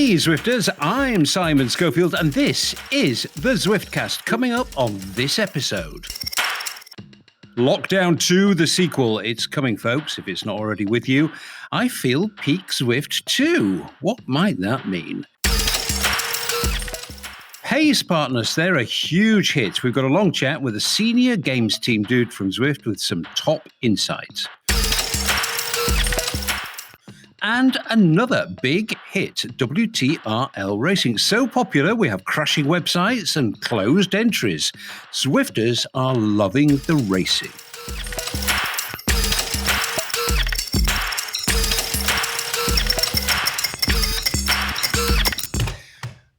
Hey Zwifters, I'm Simon Schofield and this is the Zwiftcast. Coming up on this episode, Lockdown 2, the sequel. It's coming, folks, if it's not already with you. I feel peak Zwift 2. What might that mean? Pace partners, they're a huge hit. We've got a long chat with a senior games team dude from Zwift with some top insights. And another big hit, WTRL racing. So popular, we have crashing websites and closed entries. Zwifters are loving the racing.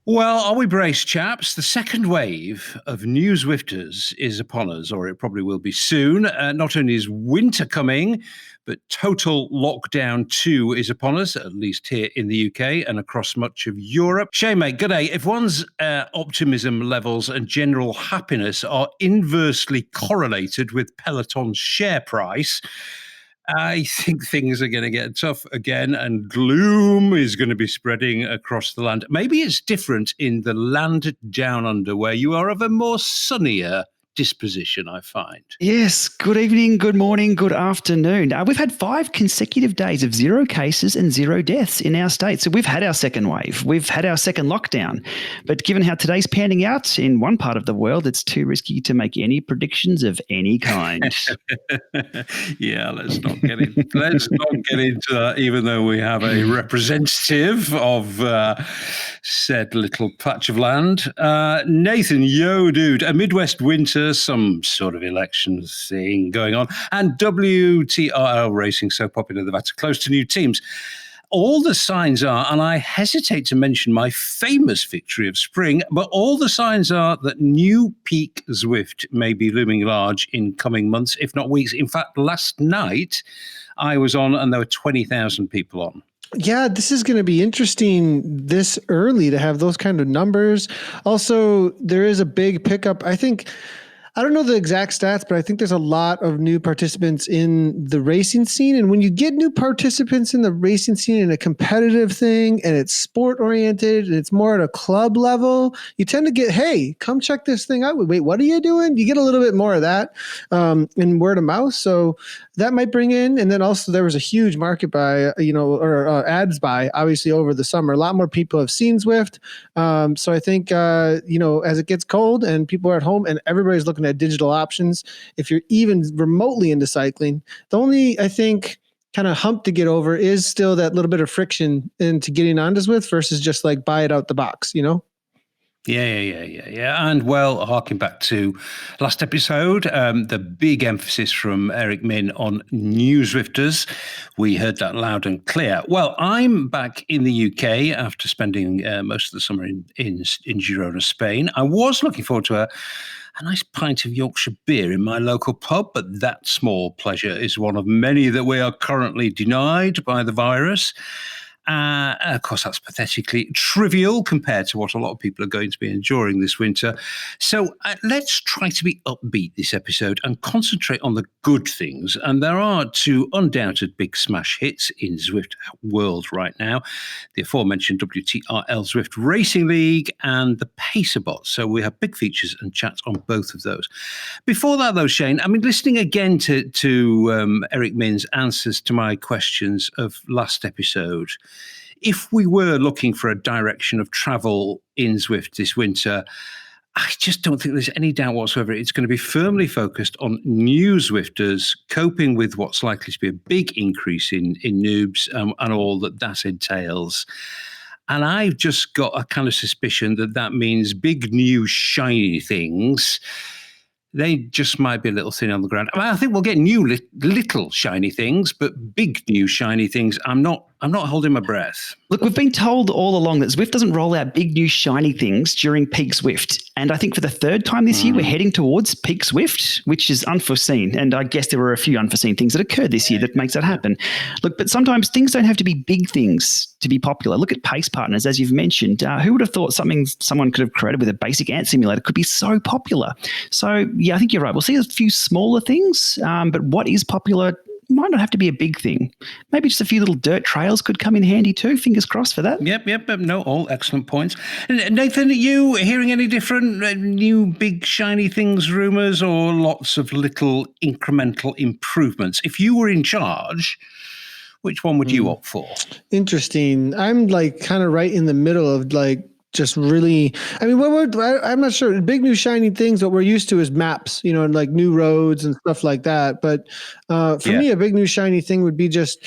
Well, are we braced, chaps? The second wave of new Zwifters is upon us, or it probably will be soon. Not only is winter coming, but total lockdown 2 is upon us, at least here in the UK and across much of Europe. Shane, mate, good day. If one's optimism levels and general happiness are inversely correlated with Peloton's share price, I think things are going to get tough again and gloom is going to be spreading across the land. Maybe it's different in the land down under where you are of a more sunnier disposition, I find. Yes, good evening, good morning, good afternoon. We've had 5 consecutive days of 0 cases and 0 deaths in our state. So we've had our second wave. We've had our second lockdown. But given how today's panning out in one part of the world, it's too risky to make any predictions of any kind. Yeah, let's not get into that, even though we have a representative of said little patch of land. Nathan, yo, dude, a Midwest winter, some sort of election thing going on, and WTRL racing so popular they've had to close to new teams. All the signs are, and I hesitate to mention my famous victory of spring, but all the signs are that new peak Zwift may be looming large in coming months, if not weeks. In fact, last night I was on and there were 20,000 people on. Yeah, this is going to be interesting this early to have those kind of numbers. Also, there is a big pickup. I don't know the exact stats, but I think there's a lot of new participants in the racing scene. And when you get new participants in the racing scene in a competitive thing and it's sport oriented and it's more at a club level, you tend to get, hey, come check this thing out. Wait, what are you doing? You get a little bit more of that in word of mouth. So that might bring in. And then also there was a huge market buy, ads buy, obviously over the summer. A lot more people have seen Zwift. So I think, as it gets cold and people are at home and everybody's looking at digital options, if you're even remotely into cycling, the only, I think, kind of hump to get over is still that little bit of friction into getting onto Zwift versus just like buy it out the box, you know? Yeah. And well, harking back to last episode, the big emphasis from Eric Min on new Zwifters. We heard that loud and clear. Well, I'm back in the UK after spending most of the summer in Girona, Spain. I was looking forward to a nice pint of Yorkshire beer in my local pub, but that small pleasure is one of many that we are currently denied by the virus. Of course, that's pathetically trivial compared to what a lot of people are going to be enduring this winter. So let's try to be upbeat this episode and concentrate on the good things. And there are 2 undoubted big smash hits in Zwift world right now. The aforementioned WTRL Zwift Racing League and the Pacer Bot. So we have big features and chats on both of those. Before that, though, Shane, I mean, listening again to Eric Min's answers to my questions of last episode, if we were looking for a direction of travel in Zwift this winter, I just don't think there's any doubt whatsoever it's going to be firmly focused on new Zwifters coping with what's likely to be a big increase in noobs and all that entails. And I've just got a kind of suspicion that means big new shiny things. They just might be a little thin on the ground. I mean, I think we'll get new little shiny things, but big new shiny things, I'm not holding my breath. Look, we've been told all along that Zwift doesn't roll out big new shiny things during peak Zwift. And I think for the 3rd time this year, we're heading towards peak Zwift, which is unforeseen. And I guess there were a few unforeseen things that occurred this year that makes that happen. Look, but sometimes things don't have to be big things to be popular. Look at pace partners, as you've mentioned. Who would have thought someone could have created with a basic ant simulator could be so popular? So, yeah, I think you're right. We'll see a few smaller things, but what is popular might not have to be a big thing. Maybe just a few little dirt trails could come in handy too. Fingers crossed for that. Yep. No, all excellent points. Nathan, are you hearing any different new big shiny things, rumors, or lots of little incremental improvements? If you were in charge, which one would you opt for? Interesting. I'm like kind of right in the middle of like just really, I mean, I'm not sure. Big new shiny things, what we're used to is maps, you know, and like new roads and stuff like that. But for me, a big new shiny thing would be just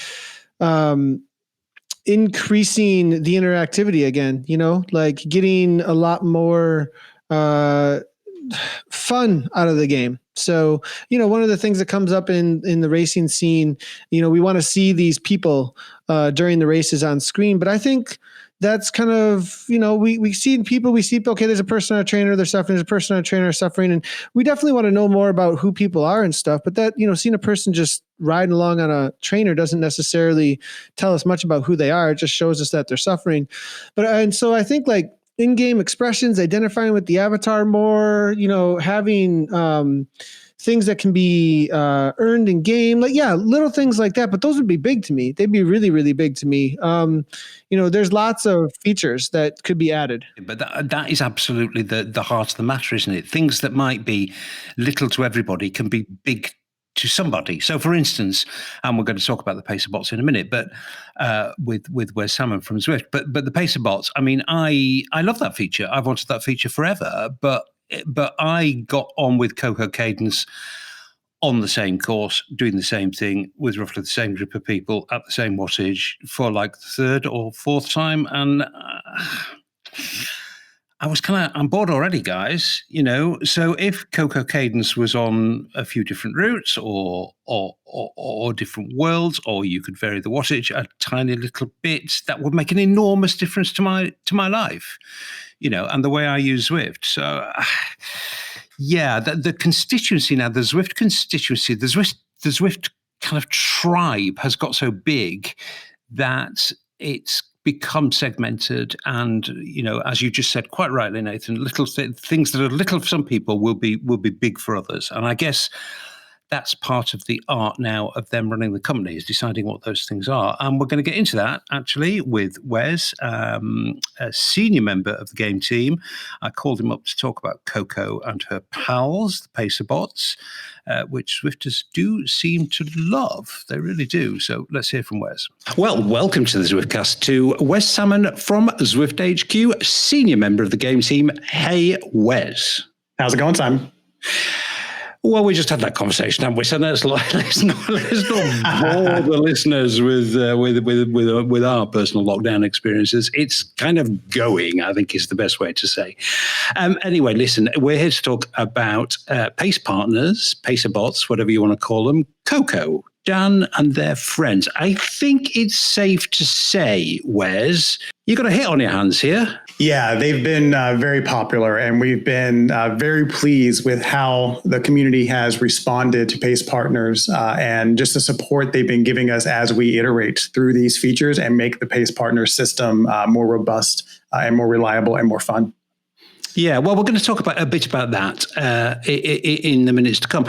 increasing the interactivity again, you know, like getting a lot more fun out of the game. So, you know, one of the things that comes up in the racing scene, you know, we want to see these people during the races on screen, but I think that's kind of, you know, we see people, okay, there's a person on a trainer, they're suffering, there's a person on a trainer suffering. And we definitely want to know more about who people are and stuff, but that, you know, seeing a person just riding along on a trainer doesn't necessarily tell us much about who they are. It just shows us that they're suffering. And so I think like in-game expressions, identifying with the avatar more, you know, having things that can be earned in game, like, yeah, little things like that, but those would be big to me. They'd be really, really big to me. You know, there's lots of features that could be added. But that is absolutely the heart of the matter, isn't it? Things that might be little to everybody can be big to somebody. So, for instance, and we're going to talk about the pacer bots in a minute, but with Wes Salmon from Zwift, but the pacer bots, I mean, I love that feature. I've wanted that feature forever, but I got on with Coco Cadence on the same course, doing the same thing with roughly the same group of people at the same wattage for like the third or fourth time, and I was I'm bored already, guys, you know. So if Coco Cadence was on a few different routes or different worlds, or you could vary the wattage a tiny little bit, that would make an enormous difference to my life, you know, and the way I use Zwift. So yeah, the constituency now, the Zwift constituency, the Zwift kind of tribe has got so big that it's become segmented, and, you know, as you just said quite rightly, Nathan, little things that are little for some people will be big for others. And I guess that's part of the art now of them running the company, is deciding what those things are. And we're going to get into that actually with Wes, a senior member of the game team. I called him up to talk about Coco and her pals, the pacer bots, which Zwifters do seem to love. They really do. So let's hear from Wes. Well, welcome to the Zwiftcast to Wes Salmon from Zwift HQ, senior member of the game team. Hey, Wes. How's it going, Simon? Well, we just had that conversation, haven't we? So let's not bore the listeners with our personal lockdown experiences. It's kind of going, I think, is the best way to say. Anyway, listen, we're here to talk about pace partners, pacer bots, whatever you want to call them, Coco, Dan, and their friends. I think it's safe to say, Wes, you got a hit on your hands here. Yeah, they've been very popular, and we've been very pleased with how the community has responded to Pace Partners and just the support they've been giving us as we iterate through these features and make the Pace Partners system more robust and more reliable and more fun. Yeah, well, we're going to talk a bit about that in the minutes to come.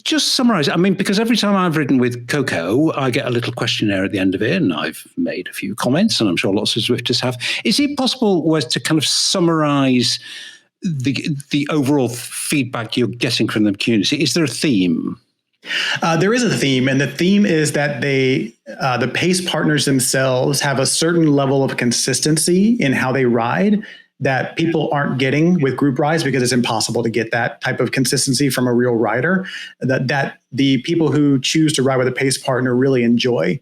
Just summarize, I mean, because every time I've ridden with Coco, I get a little questionnaire at the end of it, and I've made a few comments, and I'm sure lots of Zwifters have. Is it possible, Wes, to kind of summarize the overall feedback you're getting from the community? Is there a theme? There is a theme, and the theme is that the Pace Partners themselves have a certain level of consistency in how they ride that people aren't getting with group rides, because it's impossible to get that type of consistency from a real rider that the people who choose to ride with a pace partner really enjoy.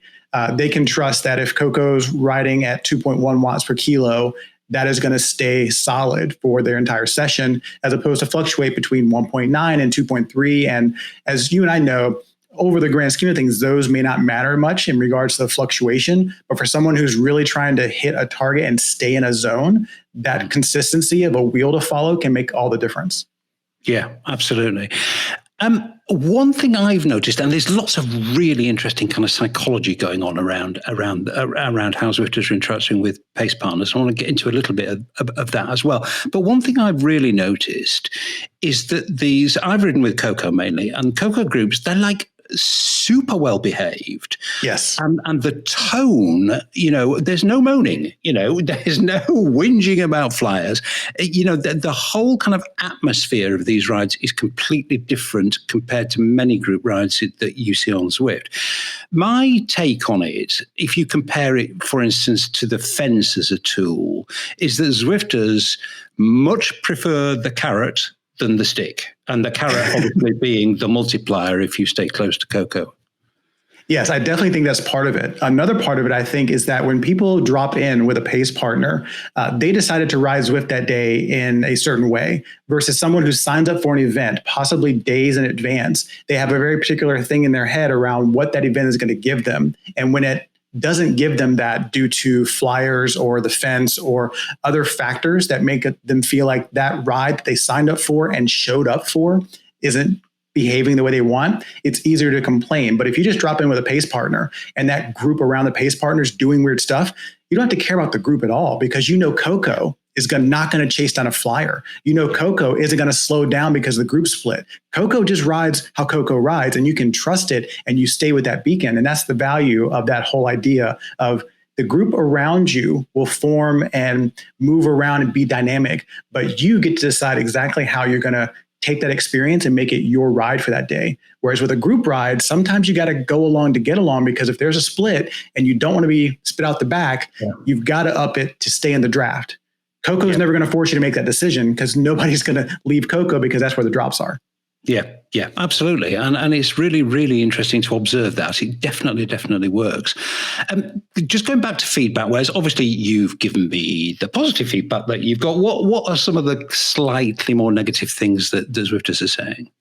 They can trust that if Coco's riding at 2.1 watts per kilo, that is going to stay solid for their entire session, as opposed to fluctuate between 1.9 and 2.3. And as you and I know, over the grand scheme of things, those may not matter much in regards to the fluctuation. But for someone who's really trying to hit a target and stay in a zone, that consistency of a wheel to follow can make all the difference. Yeah, absolutely. One thing I've noticed, and there's lots of really interesting kind of psychology going on around how Zwifters are interacting with pace partners. I want to get into a little bit of that as well. But one thing I've really noticed is that I've ridden with Coco mainly, and Coco groups, they're like super well behaved. Yes. And the tone, there's no moaning, there's no whinging about flyers. The whole kind of atmosphere of these rides is completely different compared to many group rides that you see on Zwift. My take on it, if you compare it, for instance, to the fence as a tool, is that Zwifters much prefer the carrot than the stick. And the carrot obviously being the multiplier if you stay close to Coco. Yes, I definitely think that's part of it. Another part of it, I think, is that when people drop in with a pace partner, they decided to ride Zwift that day in a certain way versus someone who signs up for an event, possibly days in advance. They have a very particular thing in their head around what that event is going to give them. And when it doesn't give them that due to flyers or the fence or other factors that make them feel like that ride that they signed up for and showed up for isn't behaving the way they want, it's easier to complain. But if you just drop in with a pace partner and that group around the pace partner is doing weird stuff, you don't have to care about the group at all because Coco is not going to chase down a flyer. Coco isn't going to slow down because the group split. Coco just rides how Coco rides, and you can trust it, and you stay with that beacon. And that's the value of that whole idea of the group around you will form and move around and be dynamic, but you get to decide exactly how you're going to take that experience and make it your ride for that day. Whereas with a group ride, sometimes you got to go along to get along because if there's a split and you don't want to be spit out the back, you've got to up it to stay in the draft. Coco is never going to force you to make that decision because nobody's going to leave Coco because that's where the drops are. Yeah, absolutely. And it's really, really interesting to observe that. It definitely works. Just going back to feedback, Wes, obviously you've given me the positive feedback that you've got. What are some of the slightly more negative things that the Zwifters are saying?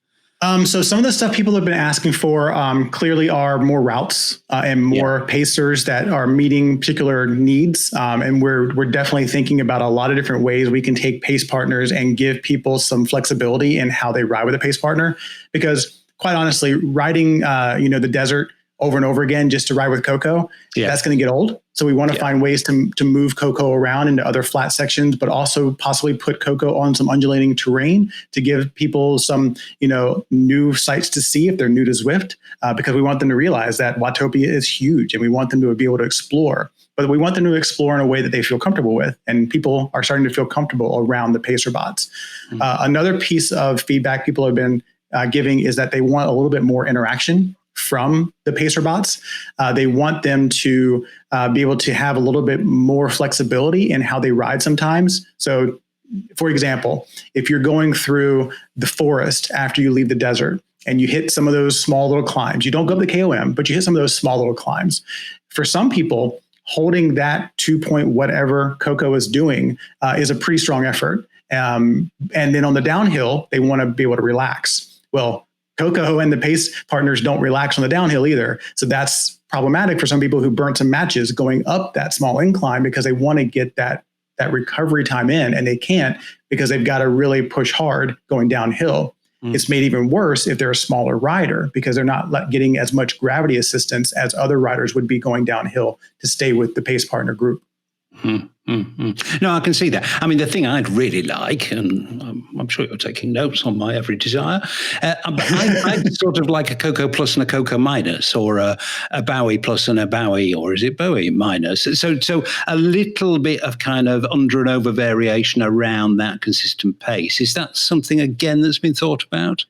So some of the stuff people have been asking for clearly are more routes and more pacers that are meeting particular needs. And we're definitely thinking about a lot of different ways we can take pace partners and give people some flexibility in how they ride with a pace partner. Because quite honestly, riding the desert over and over again just to ride with Coco, that's going to get old. So we want to find ways to move Coco around into other flat sections, but also possibly put Coco on some undulating terrain to give people some, new sights to see if they're new to Zwift, because we want them to realize that Watopia is huge and we want them to be able to explore. But we want them to explore in a way that they feel comfortable with, and people are starting to feel comfortable around the pacer bots. Another piece of feedback people have been giving is that they want a little bit more interaction from the pacer bots. They want them to be able to have a little bit more flexibility in how they ride sometimes. So, for example, if you're going through the forest after you leave the desert and you hit some of those small little climbs, you don't go up the KOM, but you hit some of those small little climbs. For some people, holding that 2-point whatever Coco is doing is a pretty strong effort. And then on the downhill, they want to be able to relax. Well, Coco and the pace partners don't relax on the downhill either. So that's problematic for some people who burnt some matches going up that small incline because they want to get that recovery time in, and they can't because they've got to really push hard going downhill. It's made even worse if they're a smaller rider because they're not getting as much gravity assistance as other riders would be going downhill to stay with the pace partner group. No, I can see that. I mean, the thing I'd really like, and I'm sure you're taking notes on my every desire, but I'd sort of like a Coco plus and a Coco minus, or a Bowie plus and a Bowie, or is it Bowie minus? So a little bit of kind of under and over variation around that consistent pace. Is that something, again, that's been thought about?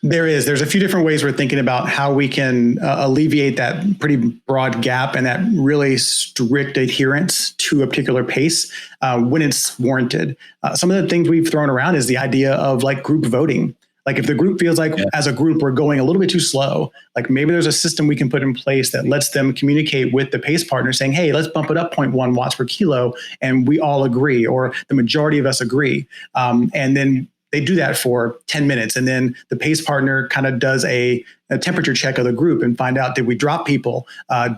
There's a few different ways we're thinking about how we can alleviate that pretty broad gap and that really strict adherence to a particular pace when it's warranted. Some of the things we've thrown around is the idea of like group voting. Like if the group feels like as a group, we're going a little bit too slow, like maybe there's a system we can put in place that lets them communicate with the pace partner saying, hey, let's bump it up 0.1 watts per kilo. And we all agree, or the majority of us agree. And then they do that for 10 minutes. And then the pace partner kind of does a temperature check of the group and find out, did we drop people?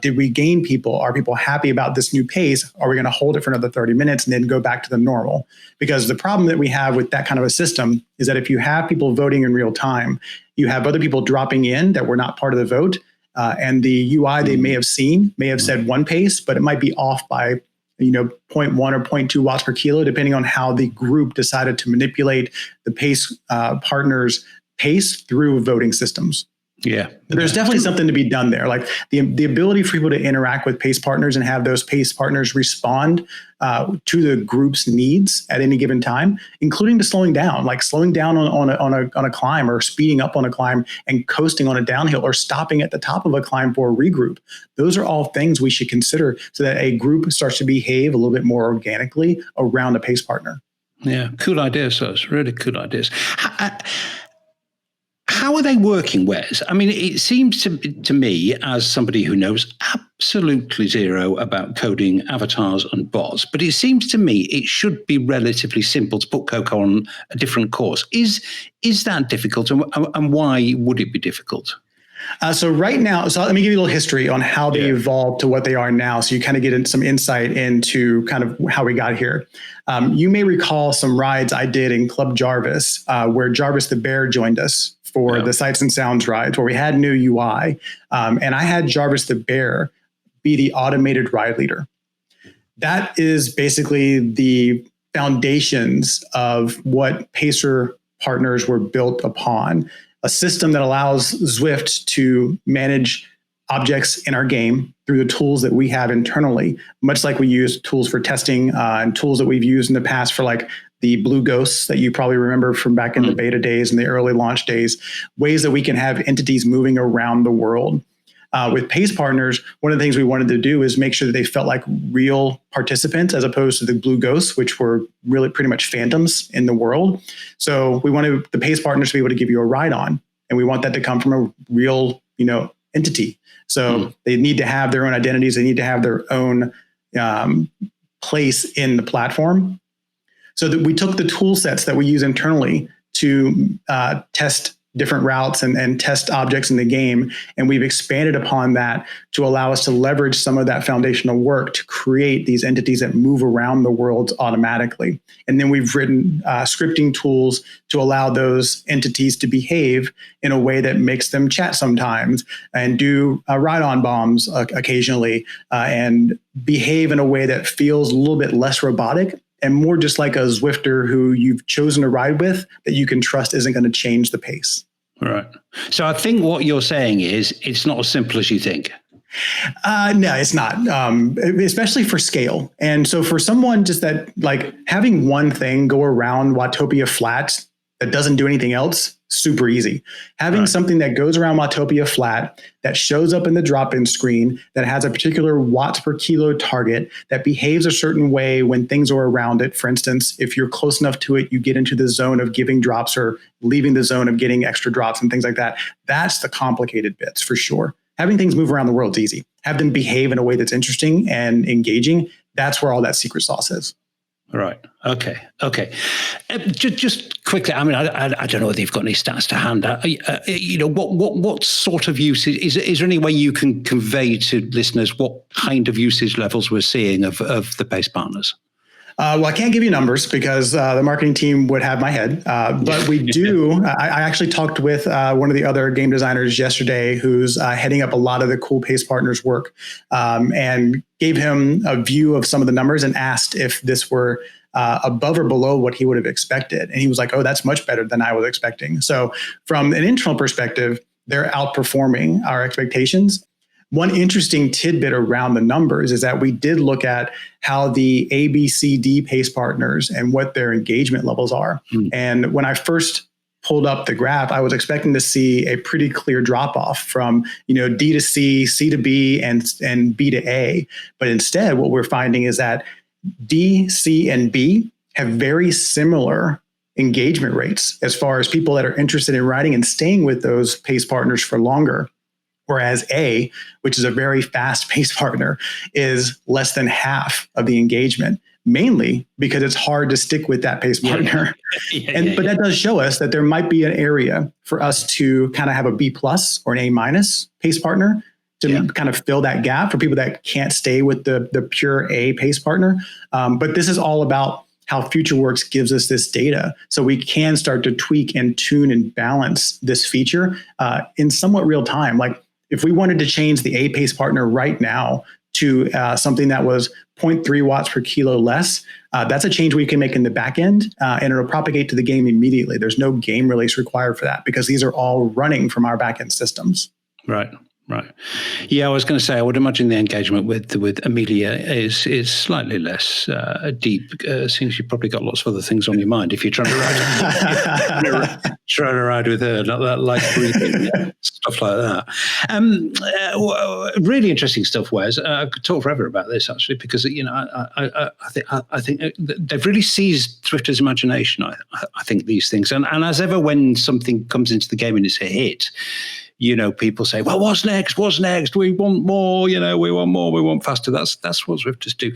Did we gain people? Are people happy about this new pace? Are we going to hold it for another 30 minutes and then go back to the normal? Because the problem that we have with that kind of a system is that if you have people voting in real time, you have other people dropping in that were not part of the vote. And the UI they may have seen may have said one pace, but it might be off by 0.1 or 0.2 watts per kilo, depending on how the group decided to manipulate the pace partner's pace through voting systems. Yeah. There's definitely something to be done there. Like the ability for people to interact with pace partners and have those pace partners respond to the group's needs at any given time, including to slowing down on a climb, or speeding up on a climb and coasting on a downhill, or stopping at the top of a climb for a regroup. Those are all things we should consider so that a group starts to behave a little bit more organically around a pace partner. Yeah, cool ideas. So it's really cool ideas. How are they working, Wes? I mean, it seems to me, as somebody who knows absolutely zero about coding avatars and bots, but it seems to me it should be relatively simple to put Coco on a different course. Is that difficult, and why would it be difficult? So right now, let me give you a little history on how they evolved to what they are now, so you kind of get some insight into kind of how we got here. You may recall some rides I did in Club Jarvis, where Jarvis the Bear joined us for the Sights and Sounds rides, where we had new UI. And I had Jarvis the Bear be the automated ride leader. That is basically the foundations of what Pacer partners were built upon. A system that allows Zwift to manage objects in our game through the tools that we have internally, much like we use tools for testing and tools that we've used in the past for like the blue ghosts that you probably remember from back in the beta days and the early launch days, ways that we can have entities moving around the world. With Pace Partners, one of the things we wanted to do is make sure that they felt like real participants as opposed to the blue ghosts, which were really pretty much phantoms in the world. So we wanted the Pace Partners to be able to give you a ride on, and we want that to come from a real, entity. So they need to have their own identities. They need to have their own place in the platform. So that we took the tool sets that we use internally to test different routes and test objects in the game. And we've expanded upon that to allow us to leverage some of that foundational work to create these entities that move around the world automatically. And then we've written scripting tools to allow those entities to behave in a way that makes them chat sometimes and do ride-on bombs occasionally and behave in a way that feels a little bit less robotic and more just like a Zwifter who you've chosen to ride with that you can trust isn't going to change the pace. Right. So I think what you're saying is it's not as simple as you think. No, it's not, especially for scale. And so for someone just that, like having one thing go around Watopia Flat that doesn't do anything else, super easy. Having something that goes around Watopia Flat that shows up in the drop-in screen, that has a particular watts per kilo target, that behaves a certain way when things are around it. For instance, if you're close enough to it, you get into the zone of giving drops or leaving the zone of getting extra drops and things like that. That's the complicated bits for sure. Having things move around the world is easy. Have them behave in a way that's interesting and engaging. That's where all that secret sauce is. Right. Okay. Just quickly. I mean, I don't know whether you've got any stats to hand. What sort of usage is there any way you can convey to listeners what kind of usage levels we're seeing of the Pace Partners? Well, I can't give you numbers because the marketing team would have my head. But we do. I actually talked with one of the other game designers yesterday who's heading up a lot of the cool Pace Partners work and gave him a view of some of the numbers and asked if this were above or below what he would have expected. And he was like, oh, that's much better than I was expecting. So from an internal perspective, they're outperforming our expectations. One interesting tidbit around the numbers is that we did look at how the ABCD Pace Partners and what their engagement levels are. And when I first pulled up the graph, I was expecting to see a pretty clear drop off from D to C, C to B, and B to A. But instead, what we're finding is that D, C, and B have very similar engagement rates as far as people that are interested in riding and staying with those Pace Partners for longer. Whereas A, which is a very fast pace partner, is less than half of the engagement, mainly because it's hard to stick with that pace partner. But that does show us that there might be an area for us to kind of have a B+ or an A- pace partner to kind of fill that gap for people that can't stay with the pure A pace partner. But this is all about how FutureWorks gives us this data so we can start to tweak and tune and balance this feature in somewhat real time. Like if we wanted to change the A pace partner right now to something that was 0.3 watts per kilo less, that's a change we can make in the back end, and it'll propagate to the game immediately. There's no game release required for that because these are all running from our back end systems. Right. Yeah, I was going to say, I would imagine the engagement with Amelia is slightly less deep, since you've probably got lots of other things on your mind if you're trying to ride with her, not that light breathing, stuff like that. Really interesting stuff, Wes. I could talk forever about this actually, because I think they've really seized Zwifters' imagination. I think these things, and as ever, when something comes into the game and it's a hit, people say, well, what's next? We want more, we want more, we want faster. That's what Zwifters do.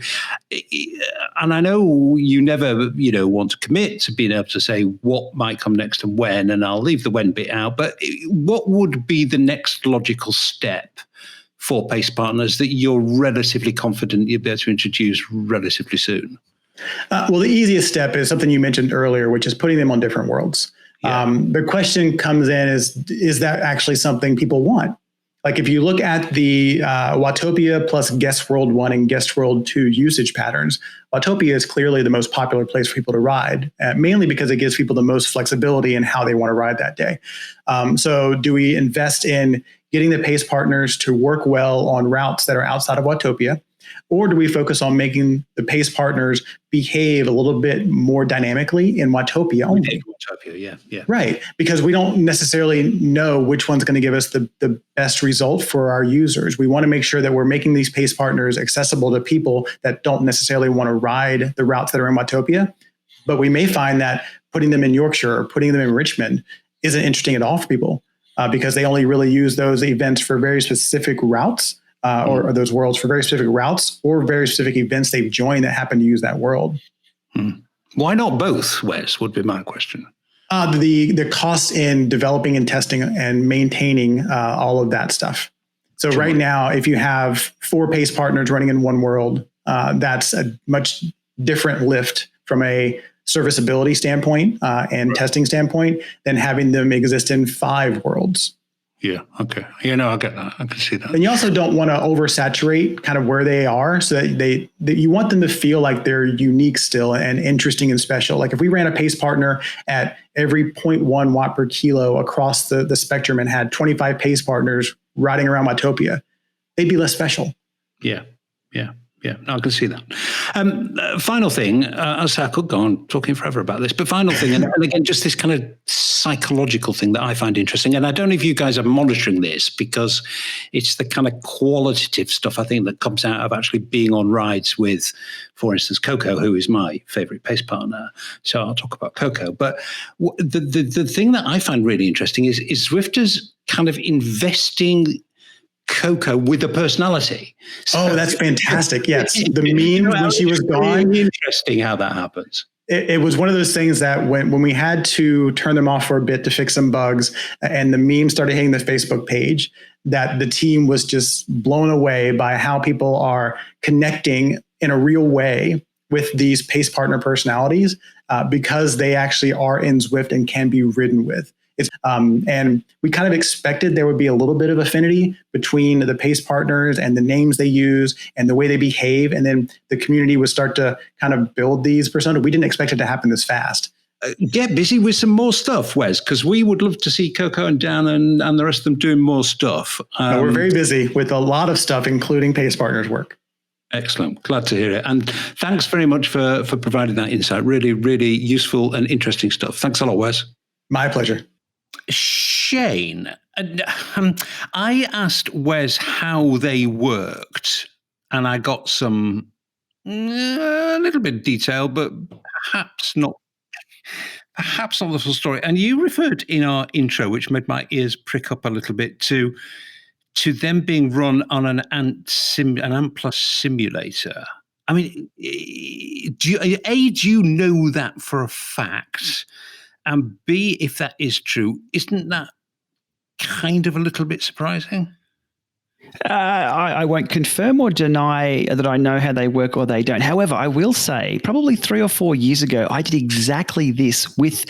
And I know you never, want to commit to being able to say what might come next and when, and I'll leave the when bit out, but what would be the next logical step for pace partners that you're relatively confident you'll be able to introduce relatively soon? Well, the easiest step is something you mentioned earlier, which is putting them on different worlds. Yeah. The question comes in is that actually something people want? Like if you look at the Watopia plus Guest World 1 and Guest World 2 usage patterns, Watopia is clearly the most popular place for people to ride, mainly because it gives people the most flexibility in how they want to ride that day. So do we invest in getting the pace partners to work well on routes that are outside of Watopia? Or do we focus on making the pace partners behave a little bit more dynamically in Watopia only? Watopia, yeah. Right, because we don't necessarily know which one's going to give us the best result for our users. We want to make sure that we're making these pace partners accessible to people that don't necessarily want to ride the routes that are in Watopia. But we may find that putting them in Yorkshire or putting them in Richmond isn't interesting at all for people because they only really use those events for very specific routes. Or those worlds for very specific routes or very specific events they've joined that happen to use that world. Why not both, Wes, would be my question. The cost in developing and testing and maintaining all of that stuff. So right now, if you have 4 pace partners running in one world, that's a much different lift from a serviceability standpoint and testing standpoint than having them exist in 5 worlds. Yeah. Okay. I get that. I can see that. And you also don't want to oversaturate kind of where they are, so that you want them to feel like they're unique still and interesting and special. Like if we ran a pace partner at every 0.1 watt per kilo across the spectrum and had 25 pace partners riding around Watopia, they'd be less special. Yeah. No, I can see that. Final thing, I could go on talking forever about this, but final thing, and again, just this kind of psychological thing that I find interesting, and I don't know if you guys are monitoring this because it's the kind of qualitative stuff I think that comes out of actually being on rides with, for instance, Coco, who is my favorite pace partner. So I'll talk about Coco. But the thing that I find really interesting is Zwifters kind of investing Coco with a personality. So that's fantastic. Yes. The meme when she was gone. Really interesting how that happens. It was one of those things that when we had to turn them off for a bit to fix some bugs and the meme started hitting the Facebook page, that the team was just blown away by how people are connecting in a real way with these pace partner personalities because they actually are in Zwift and can be ridden with. And we kind of expected there would be a little bit of affinity between the pace partners and the names they use and the way they behave. And then the community would start to kind of build these personas. We didn't expect it to happen this fast. Get busy with some more stuff, Wes, because we would love to see Coco and Dan and the rest of them doing more stuff. We're very busy with a lot of stuff, including pace partners work. Excellent. Glad to hear it. And thanks very much for providing that insight. Really, really useful and interesting stuff. Thanks a lot, Wes. My pleasure. Shane, I asked Wes how they worked, and I got some a little bit of detail, but perhaps not the full story. And you referred in our intro, which made my ears prick up a little bit, to them being run on an Ant Plus simulator. I mean, do you know that for a fact? And B, if that is true, isn't that kind of a little bit surprising? I won't confirm or deny that I know how they work or they don't. However, I will say probably 3 or 4 years ago, I did exactly this with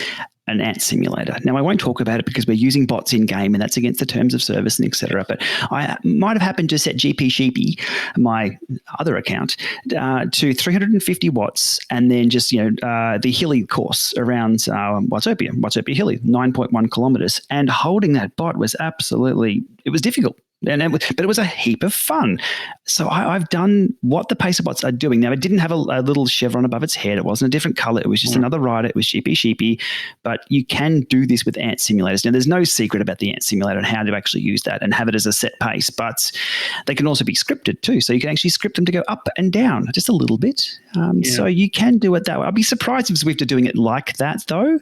an ant simulator. Now, I won't talk about it because we're using bots in game and that's against the terms of service and etc. But I might have happened to set GP Sheepy, my other account, to 350 watts and then just, the hilly course around Watopia Hilly, 9.1 kilometers. And holding that bot was it was difficult. But it was a heap of fun. So I've done what the pacer bots are doing. Now, it didn't have a little chevron above its head. It wasn't a different color. It was just another rider. It was sheepy. But you can do this with ant simulators. Now, there's no secret about the ant simulator and how to actually use that and have it as a set pace. But they can also be scripted too. So you can actually script them to go up and down just a little bit. So you can do it that way. I'd be surprised if Zwift are doing it like that, though.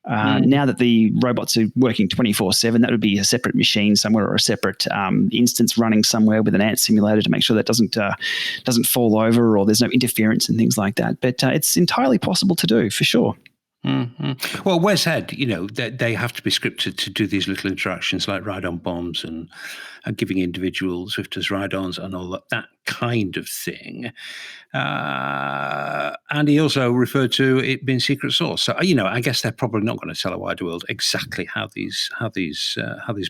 Now that the robots are working 24/7, that would be a separate machine somewhere or a separate instance running somewhere with an ant simulator to make sure that doesn't fall over or there's no interference and things like that. But it's entirely possible to do for sure. Mm-hmm. Well, Wes said, they have to be scripted to do these little interactions like ride-on bombs and giving individual Zwifters ride-ons and all that kind of thing. And he also referred to it being secret source. So, I guess they're probably not going to tell a wider world exactly how these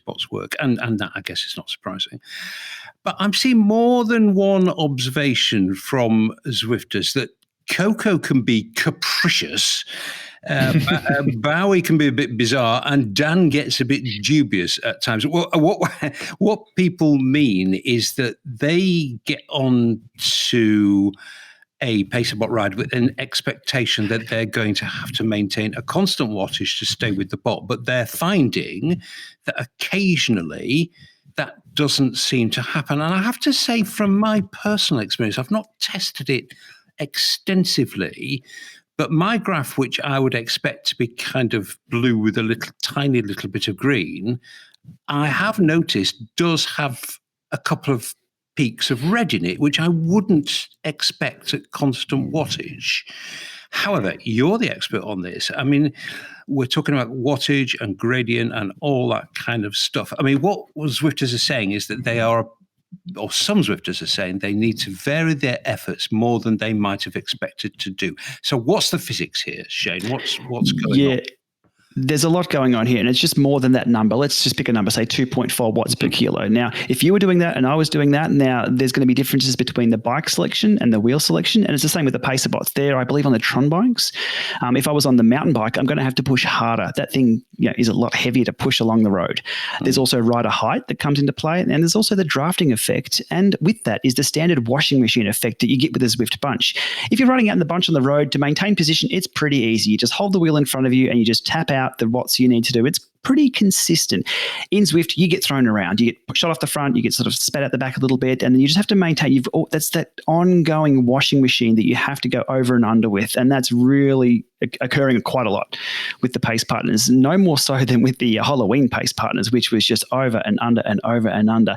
bots work. And that, I guess, is not surprising. But I'm seeing more than one observation from Zwifters that Coco can be capricious. Bowie can be a bit bizarre, and Dan gets a bit dubious at times. What people mean is that they get on to a pacerbot ride with an expectation that they're going to have to maintain a constant wattage to stay with the bot, but they're finding that occasionally that doesn't seem to happen. And I have to say, from my personal experience, I've not tested it extensively, but my graph, which I would expect to be kind of blue with a tiny little bit of green, I have noticed does have a couple of peaks of red in it, which I wouldn't expect at constant wattage. However, you're the expert on this. I mean, we're talking about wattage and gradient and all that kind of stuff. I mean, what Zwifters are saying is that or some Zwifters are saying they need to vary their efforts more than they might have expected to do. So what's the physics here, Shane? What's going on? There's a lot going on here, and it's just more than that number. Let's just pick a number, say 2.4 watts per kilo. Now, if you were doing that and I was doing that, now there's going to be differences between the bike selection and the wheel selection, and it's the same with the pacer bots. There, I believe, on the Tron bikes. If I was on the mountain bike, I'm going to have to push harder. That thing is a lot heavier to push along the road. There's also rider height that comes into play, and there's also the drafting effect. And with that is the standard washing machine effect that you get with a Zwift bunch. If you're riding out in the bunch on the road, to maintain position, it's pretty easy. You just hold the wheel in front of you and you just tap out the watts you need to do. It's pretty consistent. In Zwift, you get thrown around. You get shot off the front, you get sort of spat out the back a little bit, and then you just have to maintain. That's that ongoing washing machine that you have to go over and under with, and that's really occurring quite a lot with the pace partners, no more so than with the Halloween pace partners, which was just over and under and over and under.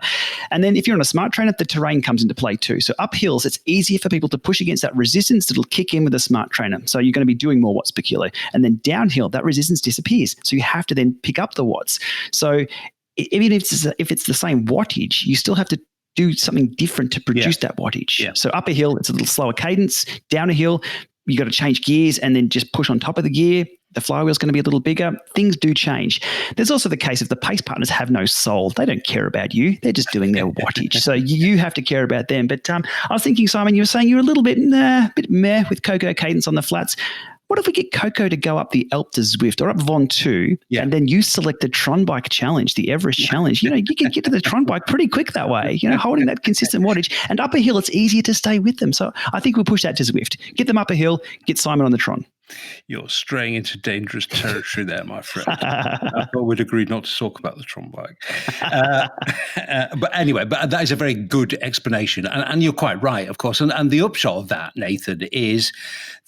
And then if you're on a smart trainer, the terrain comes into play too. So up hills, it's easier for people to push against that resistance that'll kick in with a smart trainer. So you're going to be doing more watts per kilo. And then downhill, that resistance disappears. So you have to then pick up the watts. So even if it's the same wattage, you still have to do something different to produce that wattage. Yeah. So up a hill, it's a little slower cadence. Down a hill, you got to change gears and then just push on top of the gear. The flywheel's going to be a little bigger. Things do change. There's also the case if the pace partners have no soul. They don't care about you. They're just doing their wattage. So you have to care about them. But I was thinking, Simon, you were saying you're a little bit meh with Coco cadence on the flats. What if we get Coco to go up the Alp to Zwift or up Von 2 and then you select the Tron Bike Challenge, the Everest Challenge? You can get to the Tron Bike pretty quick that way, holding that consistent wattage. And up a hill, it's easier to stay with them. So I think we'll push that to Zwift. Get them up a hill, get Simon on the Tron. You're straying into dangerous territory there, my friend. I thought we'd agreed not to talk about the Tron bike. But anyway, that is a very good explanation. And you're quite right, of course. And the upshot of that, Nathan, is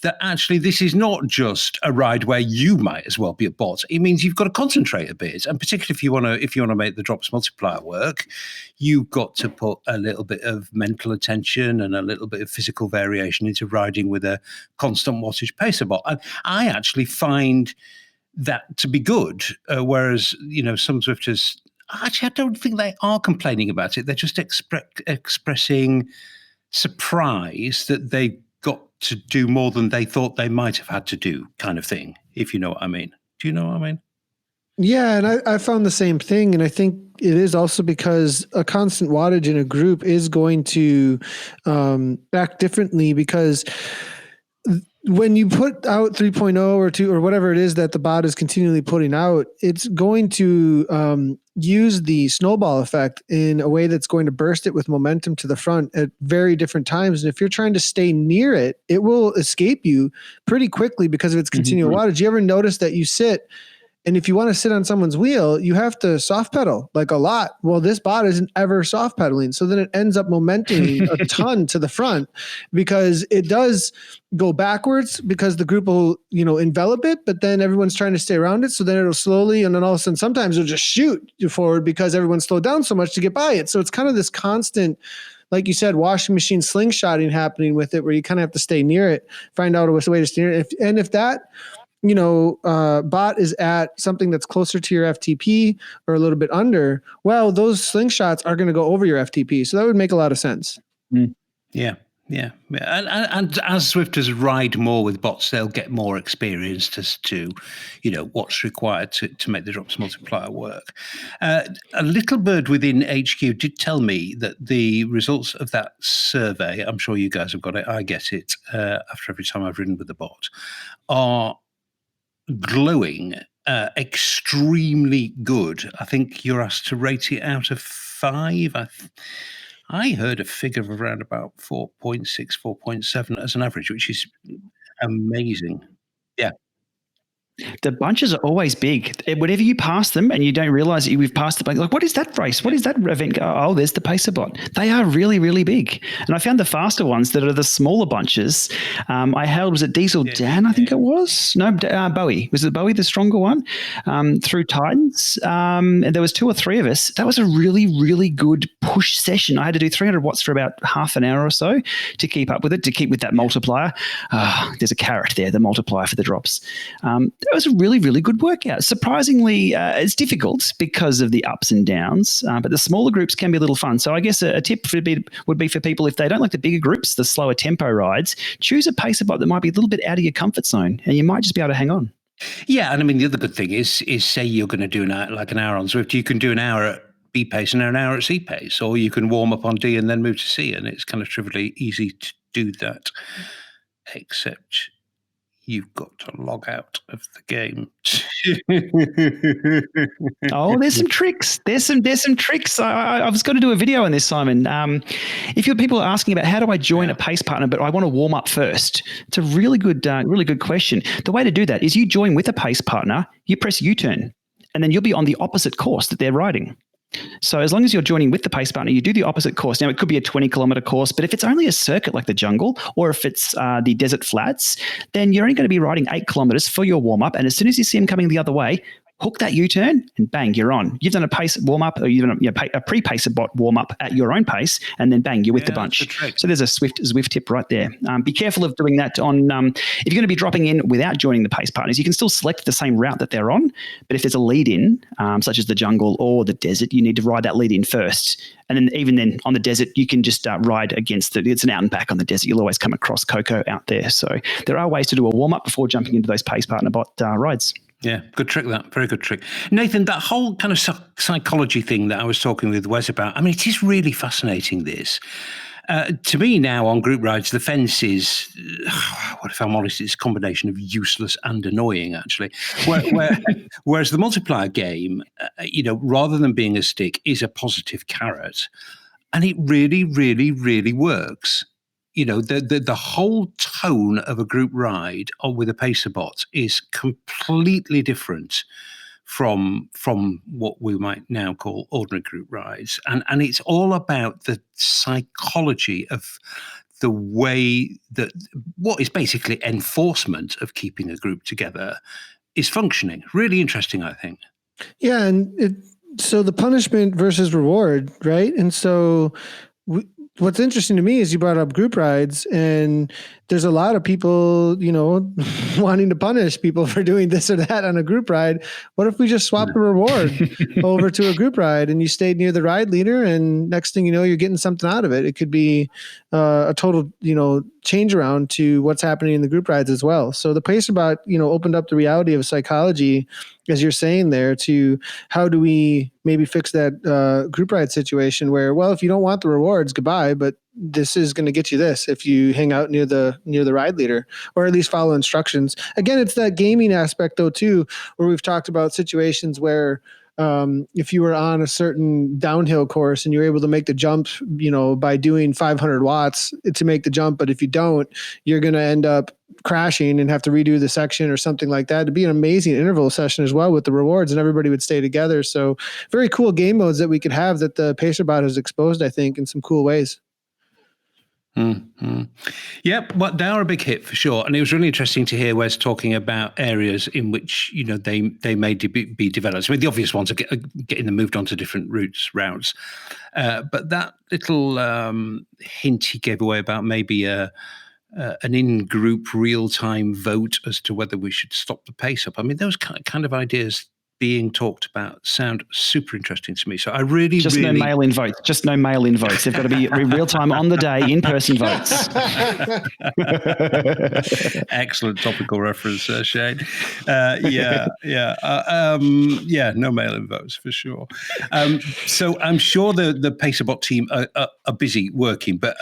that actually this is not just a ride where you might as well be a bot. It means you've got to concentrate a bit. And particularly if you want to make the drops multiplier work, you've got to put a little bit of mental attention and a little bit of physical variation into riding with a constant wattage pacer bot. And I actually find that to be good, whereas, some Zwifters, actually, I don't think they are complaining about it. They're just expressing surprise that they got to do more than they thought they might have had to do, kind of thing, if you know what I mean. Do you know what I mean? Yeah, and I found the same thing, and I think it is also because a constant wattage in a group is going to act differently, because when you put out 3.0 or 2 or whatever it is that the bot is continually putting out, it's going to use the snowball effect in a way that's going to burst it with momentum to the front at very different times. And if you're trying to stay near it, it will escape you pretty quickly because of its continual wattage. You ever notice that you sit, and if you want to sit on someone's wheel, you have to soft pedal like a lot. Well, this bot isn't ever soft pedaling. So then it ends up momenting a ton to the front, because it does go backwards because the group will, envelop it, but then everyone's trying to stay around it. So then it'll slowly, and then all of a sudden, sometimes it'll just shoot you forward because everyone's slowed down so much to get by it. So it's kind of this constant, like you said, washing machine slingshotting happening with it, where you kind of have to stay near it, find out a way to stay near it. If that, bot is at something that's closer to your FTP or a little bit under, well, those slingshots are going to go over your FTP. So that would make a lot of sense. Yeah. And as Zwifters ride more with bots, they'll get more experienced as to, what's required to make the drops multiplier work. A little bird within HQ did tell me that the results of that survey, I'm sure you guys have got it, I get it after every time I've ridden with the bot, are glowing, extremely good. I think you're asked to rate it out of 5. I heard a figure of around about 4.6, 4.7 as an average, which is amazing. Yeah. The bunches are always big. Whenever you pass them and you don't realize that you've passed the bunch, like, what is that race? What is that event? Oh, there's the pacer bot. They are really, really big. And I found the faster ones that are the smaller bunches. I held, was it Diesel Dan, I think it was? No, Bowie. Was it Bowie, the stronger one? Through Titans. And there was 2 or 3 of us. That was a really, really good push session. I had to do 300 watts for about half an hour or so to keep up with it, to keep with that multiplier. There's a carrot there, the multiplier for the drops. It was a really, really good workout. Surprisingly, it's difficult because of the ups and downs, but the smaller groups can be a little fun. So I guess a tip would be for people, if they don't like the bbigger groups, the slower tempo rides, choose a pacer bot that might be a little bit out of your comfort zone, and you might just be able to hang on. Yeah, and I mean, the other good thing is say you're going to do an hour on Zwift, you can do an hour at B pace and an hour at C pace, or you can warm up on D and then move to C, and it's kind of trivially easy to do that, except you've got to log out of the game. Oh, there's some tricks. There's some tricks. I was going to do a video on this, Simon. If people are asking about how do I join a pace partner, but I want to warm up first, it's a really good question. The way to do that is you join with a pace partner, you press U-turn, and then you'll be on the opposite course that they're riding. So as long as you're joining with the pace partner, you do the opposite course. Now, it could be a 20-kilometer course, but if it's only a circuit like the jungle, or if it's the desert flats, then you're only going to be riding 8 kilometers for your warm-up. And as soon as you see them coming the other way, hook that U-turn and bang, you're on. You've done a pace warm-up, or you've done a pre-pacer bot warm-up at your own pace, and then bang, you're with the bunch. So there's a Zwift tip right there. Be careful of doing that on if you're going to be dropping in without joining the pace partners. You can still select the same route that they're on, but if there's a lead-in, such as the jungle or the desert, you need to ride that lead-in first. And then even then on the desert, you can just ride against it's an out and back on the desert. You'll always come across Coco out there. So there are ways to do a warm-up before jumping into those pace partner bot rides. Yeah, good trick that. Very good trick. Nathan, that whole kind of psychology thing that I was talking with Wes about, I mean, it is really fascinating, this. To me now on group rides, the fence is, what if I'm honest, it's a combination of useless and annoying, actually. Whereas the multiplier game, rather than being a stick, is a positive carrot. And it really, really, really works. The whole tone of a group ride with a pacer bot is completely different from what we might now call ordinary group rides. And it's all about the psychology of the way that what is basically enforcement of keeping a group together is functioning. Really interesting, I think. Yeah, and so the punishment versus reward, right? And so what's interesting to me is you brought up group rides, and there's a lot of people, wanting to punish people for doing this or that on a group ride. What if we just swap the reward over to a group ride and you stayed near the ride leader, and next thing you know, you're getting something out of it. It could be a total, change around to what's happening in the group rides as well. So the PacerBot, opened up the reality of psychology, as you're saying there, to how do we maybe fix that group ride situation where, well, if you don't want the rewards, goodbye, but this is going to get you this if you hang out near the ride leader, or at least follow instructions. Again, it's that gaming aspect though too, where we've talked about situations where if you were on a certain downhill course and you're able to make the jump, by doing 500 watts to make the jump, but if you don't, you're going to end up crashing and have to redo the section or something like that. It'd be an amazing interval session as well with the rewards, and everybody would stay together. So very cool game modes that we could have that the PacerBot has exposed, I think, in some cool ways. Mm-hmm. Yep, well, they are a big hit for sure, and it was really interesting to hear Wes talking about areas in which they may be developed. I mean, the obvious ones are getting them moved on to different routes, but that little hint he gave away about maybe an in-group real-time vote as to whether we should stop the pace up. I mean, those kind of ideas being talked about sound super interesting to me. So I really no mail-in votes. Just no mail-in votes. They've got to be real time on the day, in-person votes. Excellent topical reference, Shane. No mail-in votes for sure. So I'm sure the PacerBot team are busy working, but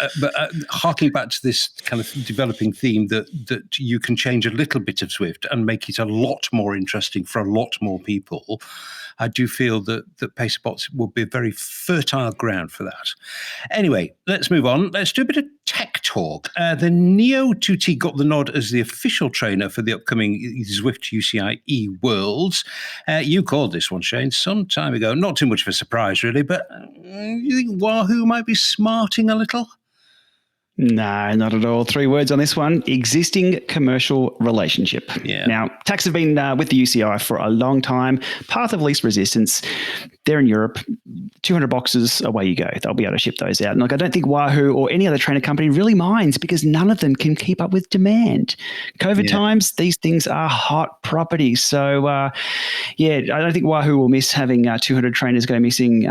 harking back to this kind of developing theme that you can change a little bit of Zwift and make it a lot more interesting for a lot more people. I do feel that PacerBots will be a very fertile ground for that. Anyway, let's move on. Let's do a bit of tech talk. The Neo 2T got the nod as the official trainer for the upcoming Zwift UCI E-Worlds. You called this one, Shane, some time ago. Not too much of a surprise, really, but you think Wahoo might be smarting a little? No, not at all. 3 words on this one: existing commercial relationship. Yeah. Now, TACs have been with the UCI for a long time. Path of least resistance. They're in Europe. 200 boxes, away you go. They'll be able to ship those out. And I don't think Wahoo or any other trainer company really minds, because none of them can keep up with demand. COVID times, these things are hot property. So, I don't think Wahoo will miss having 200 trainers go missing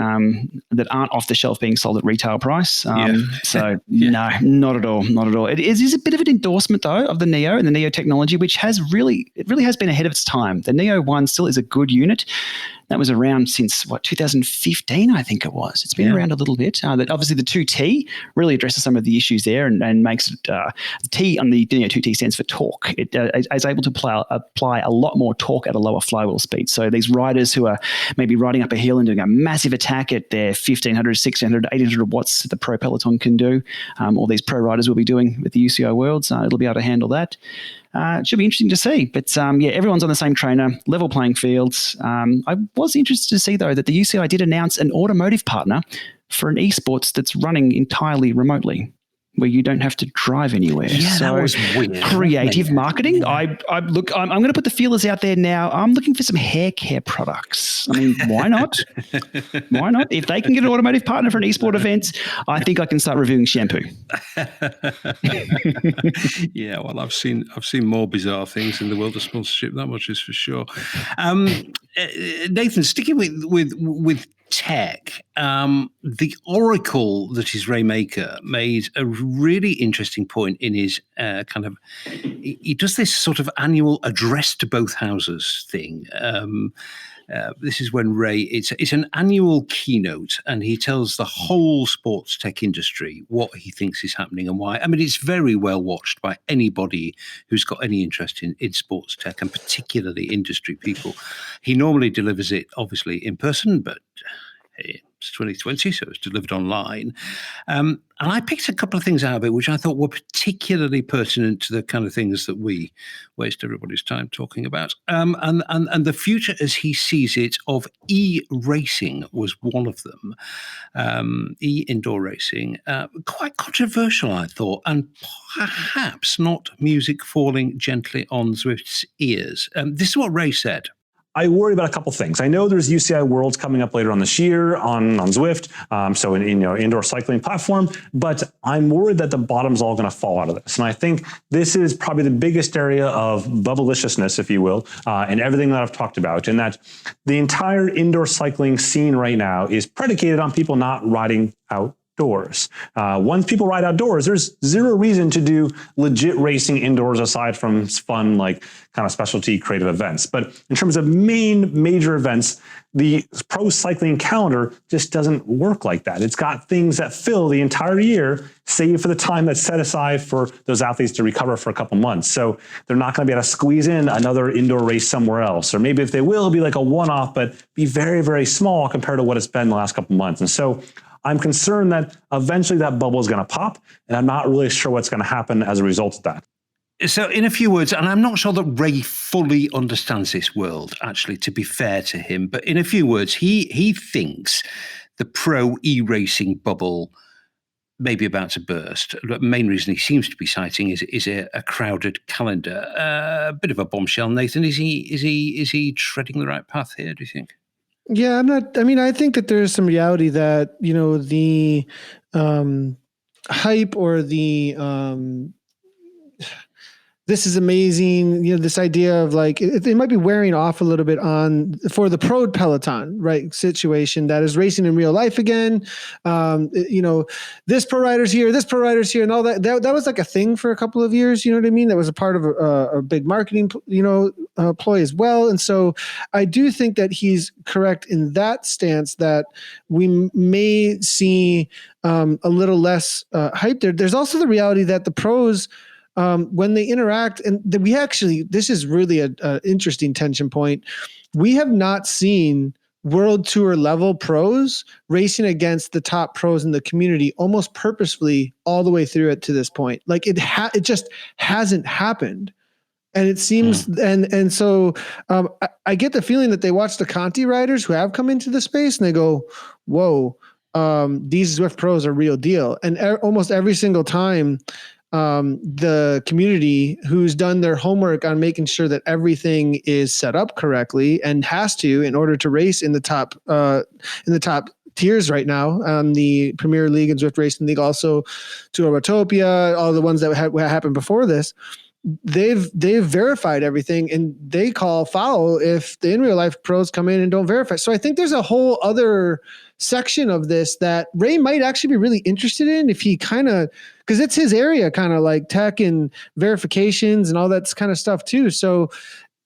that aren't off the shelf being sold at retail price. So, no, not at all. Not at all. It is a bit of an endorsement, though, of the Neo and the Neo technology, which has really has been ahead of its time. The Neo 1 still is a good unit. That was around since, 2015, I think it was. It's been around a little bit. Obviously, the 2T really addresses some of the issues there and makes it, the T on the Neo 2T stands for torque. It is able to apply a lot more torque at a lower flywheel speed. So these riders who are maybe riding up a hill and doing a massive attack at their 1,500, 1,600, 1,800 watts that the Pro Peloton can do, all these pro riders will be doing with the UCI Worlds. It'll be able to handle that. It should be interesting to see. But everyone's on the same trainer, level playing fields. I was interested to see, though, that the UCI did announce an automotive partner for an esports that's running entirely remotely, where you don't have to drive anywhere. Yeah, so that was weird. Creative marketing. I'm going to put the feelers out there now. I'm looking for some hair care products. I mean, why not? Why not? If they can get an automotive partner for an esport event, I think I can start reviewing shampoo. Yeah, well, I've seen more bizarre things in the world of sponsorship. That much is for sure. Nathan, sticking with tech, the oracle that is Rainmaker made a really interesting point in his he does this sort of annual address to both houses thing. This is when Ray, it's an annual keynote, and he tells the whole sports tech industry what he thinks is happening and why. I mean, it's very well watched by anybody who's got any interest in sports tech, and particularly industry people. He normally delivers it, obviously, in person, but hey, it's 2020, so it's delivered online. And I picked a couple of things out of it, which I thought were particularly pertinent to the kind of things that we waste everybody's time talking about. And the future, as he sees it, of e-racing was one of them. E-indoor racing, quite controversial, I thought, and perhaps not music falling gently on Zwift's ears. This is what Ray said. I worry about a couple things. I know there's UCI Worlds coming up later on this year on Zwift, so an indoor cycling platform, but I'm worried that the bottom's all going to fall out of this. And I think this is probably the biggest area of bubbleliciousness, if you will, in everything that I've talked about, in that the entire indoor cycling scene right now is predicated on people not riding outdoors. Once people ride outdoors, there's zero reason to do legit racing indoors aside from fun, like kind of specialty creative events. But in terms of major events, the pro cycling calendar just doesn't work like that. It's got things that fill the entire year, save for the time that's set aside for those athletes to recover for a couple months. So they're not going to be able to squeeze in another indoor race somewhere else. Or maybe if they will, it'll be like a one-off, but be very, very small compared to what it's been the last couple months. And so I'm concerned that eventually that bubble is going to pop, and I'm not really sure what's going to happen as a result of that. So in a few words, and I'm not sure that Ray fully understands this world, actually, to be fair to him, but in a few words, he thinks the pro e-racing bubble may be about to burst. The main reason he seems to be citing is a crowded calendar. A bit of a bombshell, Nathan. Is he treading the right path here, do you think? Yeah, I think that there's some reality that, the hype or the this is amazing, this idea of like, it might be wearing off a little bit for the pro Peloton, right, situation that is racing in real life again. This pro rider's here, and all that. That was like a thing for a couple of years, you know what I mean? That was a part of a big marketing, ploy as well. And so I do think that he's correct in that stance that we may see a little less hype there. There's also the reality that the pros, when they interact, and this is really an interesting tension point. We have not seen world tour level pros racing against the top pros in the community almost purposefully all the way through it to this point. Like it just hasn't happened. And it seems, and so I get the feeling that they watch the Conti riders who have come into the space and they go, whoa, these Zwift pros are real deal. And almost every single time, the community who's done their homework on making sure that everything is set up correctly and has to in order to race in the top tiers right now, the Premier League and Zwift Racing League, also Touroptopia, all the ones that happened before this, they've verified everything, and they call foul if the in real life pros come in and don't verify. So I think there's a whole other section of this that Ray might actually be really interested in if he because it's his area, kind of like tech and verifications and all that kind of stuff too. So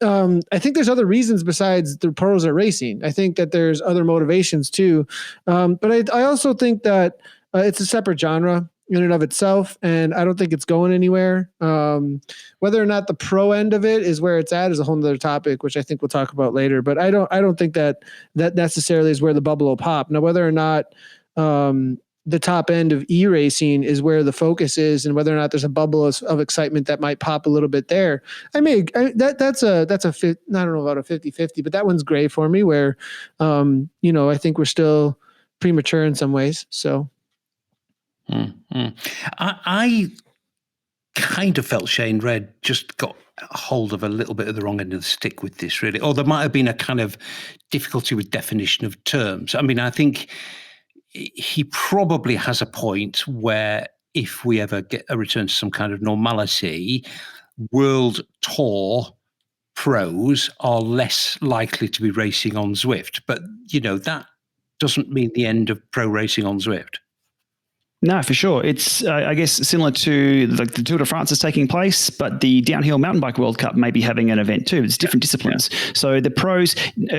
I think there's other reasons besides the pros are racing. I think that there's other motivations too. But I also think that it's a separate genre in and of itself, and I don't think it's going anywhere. Whether or not the pro end of it is where it's at is a whole nother topic, which I think we'll talk about later. But I don't think that necessarily is where the bubble will pop. Now, whether or not the top end of e-racing is where the focus is, and whether or not there's a bubble of excitement that might pop a little bit there, that's a I don't know about a 50-50, but that one's gray for me. Where I think we're still premature in some ways. So. I kind of felt Shane Red just got a hold of a little bit of the wrong end of the stick with this, really. Or there might have been a kind of difficulty with definition of terms. I mean, I think he probably has a point where if we ever get a return to some kind of normality, World Tour pros are less likely to be racing on Zwift. But, that doesn't mean the end of pro racing on Zwift. No, for sure. It's, I guess, similar to like the Tour de France is taking place, but the Downhill Mountain Bike World Cup may be having an event too. It's different disciplines. Yeah. So the pros,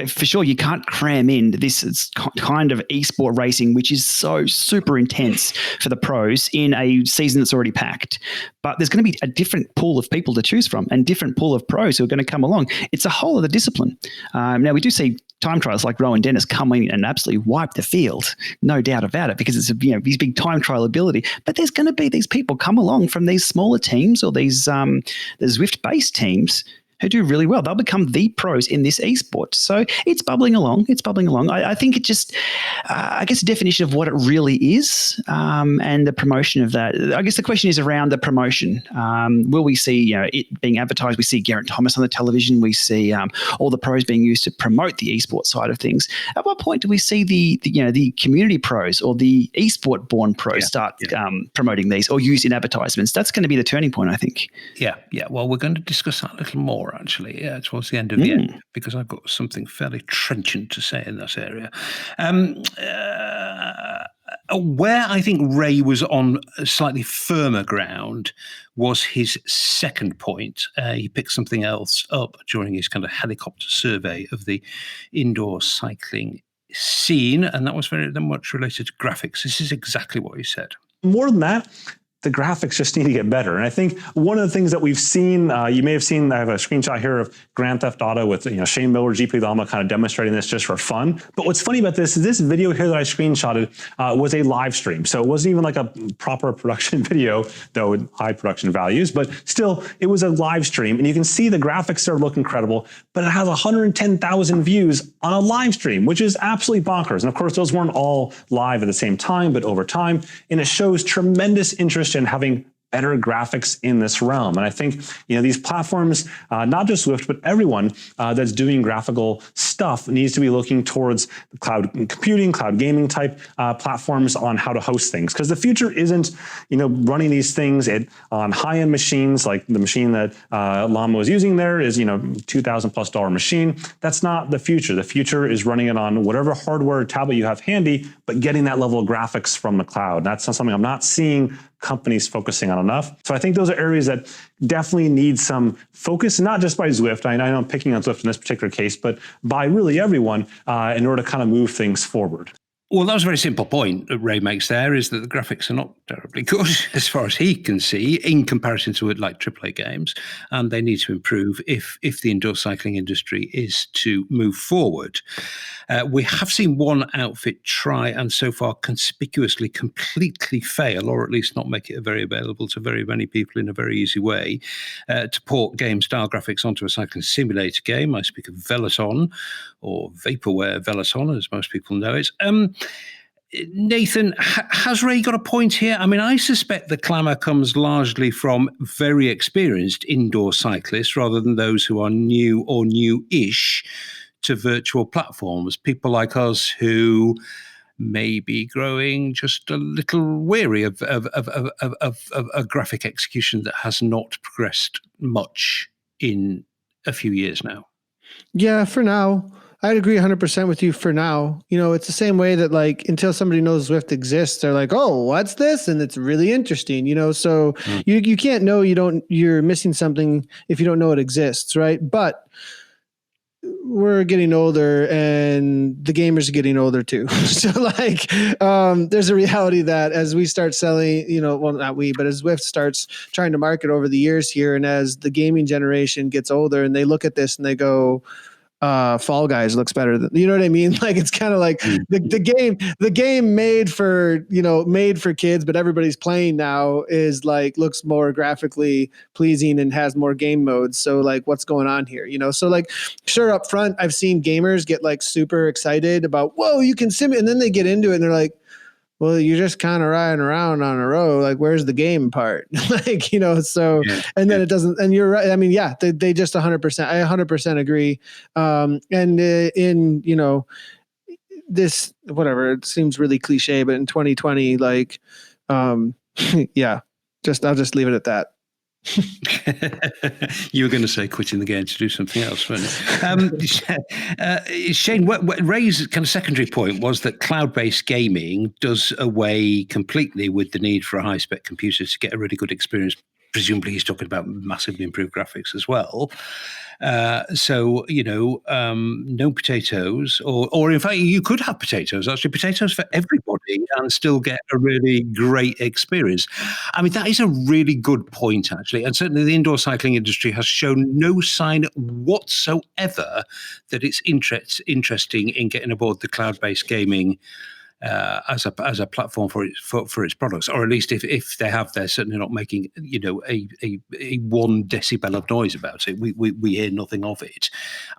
for sure, you can't cram in this kind of esport racing, which is so super intense for the pros in a season that's already packed. But there's going to be a different pool of people to choose from and different pool of pros who are going to come along. It's a whole other discipline. Now, we do see time trials like Rowan Dennis coming and absolutely wipe the field, no doubt about it, because it's these big time trial ability. But there's going to be these people come along from these smaller teams or these Zwift-based teams who do really well. They'll become the pros in this esport. So it's bubbling along. I think it just, I guess, a definition of what it really is, and the promotion of that. I guess the question is around the promotion. Will we see it being advertised? We see Geraint Thomas on the television. We see all the pros being used to promote the esport side of things. At what point do we see the community pros or the esport born pros start promoting these or used in advertisements? That's going to be the turning point, I think. Yeah. Well, we're going to discuss that a little more, actually, towards the end of the end, because I've got something fairly trenchant to say in that area. Where I think Ray was on slightly firmer ground was his second point. He picked something else up during his kind of helicopter survey of the indoor cycling scene, and that was very much related to graphics. This is exactly what he said. More than that, the graphics just need to get better. And I think one of the things that we've seen, you may have seen, I have a screenshot here of Grand Theft Auto with Shane Miller, GP Llama kind of demonstrating this just for fun. But what's funny about this is this video here that I screenshotted was a live stream. So it wasn't even like a proper production video, though with high production values, but still it was a live stream. And you can see the graphics there look incredible, but it has 110,000 views on a live stream, which is absolutely bonkers. And of course, those weren't all live at the same time, but over time. And it shows tremendous interest in having better graphics in this realm. And I think, these platforms, not just Zwift, but everyone that's doing graphical stuff needs to be looking towards cloud computing, cloud gaming type platforms on how to host things. Because the future isn't, running these things on high-end machines like the machine that Llama was using there is, $2,000+ machine. That's not the future. The future is running it on whatever hardware or tablet you have handy, but getting that level of graphics from the cloud. That's not something I'm not seeing companies focusing on enough. So I think those are areas that definitely need some focus, not just by Zwift. I know I'm picking on Zwift in this particular case, but by really everyone in order to kind of move things forward. Well, that was a very simple point that Ray makes there, is that the graphics are not terribly good as far as he can see in comparison to like AAA games, and they need to improve if the indoor cycling industry is to move forward. We have seen one outfit try and so far conspicuously completely fail, or at least not make it very available to very many people in a very easy way, to port game-style graphics onto a cycling simulator game. I speak of Veloton, or Vaporware Veloton, as most people know it. Nathan, has Ray got a point here? I mean, I suspect the clamour comes largely from very experienced indoor cyclists rather than those who are new or new-ish to virtual platforms. People like us who may be growing just a little weary of a graphic execution that has not progressed much in a few years now. Yeah, for now. I'd agree 100% with you for now. It's the same way that like until somebody knows Zwift exists, they're like, oh, what's this? And it's really interesting, so you can't know you're missing something if you don't know it exists, right? But we're getting older and the gamers are getting older too. So like there's a reality that as we start selling, well, not we, but as Zwift starts trying to market over the years here, and as the gaming generation gets older and they look at this and they go, Fall Guys looks better than, you know what I mean? Like, it's kind of like the game made for kids, but everybody's playing now is like, looks more graphically pleasing and has more game modes. So like, what's going on here? So like, sure, up front, I've seen gamers get like super excited about, whoa, you can sim, and then they get into it and they're like, well, you're just kind of riding around on a road. Like, where's the game part? Like, so, and then it doesn't, and you're right. I mean, yeah, they just 100%, I 100% agree. And in, this, whatever, it seems really cliche, but in 2020, like, yeah, I'll just leave it at that. You were going to say quitting the game to do something else, weren't you? Shane, what Ray's kind of secondary point was that cloud-based gaming does away completely with the need for a high-spec computer to get a really good experience. Presumably he's talking about massively improved graphics as well. So, no potatoes, or in fact, you could have potatoes for everybody and still get a really great experience. I mean, that is a really good point, actually. And certainly the indoor cycling industry has shown no sign whatsoever that it's interesting in getting aboard the cloud-based gaming as a platform for its products, or at least if they have, they're certainly not making a 1 decibel of noise about it. We hear nothing of it.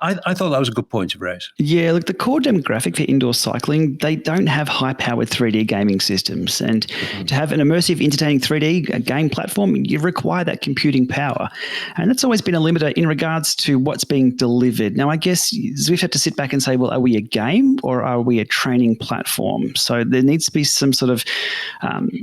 I thought that was a good point to raise. Yeah, look, the core demographic for indoor cycling, they don't have high-powered 3D gaming systems, and to have an immersive, entertaining 3D game platform, you require that computing power, and that's always been a limiter in regards to what's being delivered. Now, I guess Zwift have to sit back and say, well, are we a game or are we a training platform? So there needs to be some sort of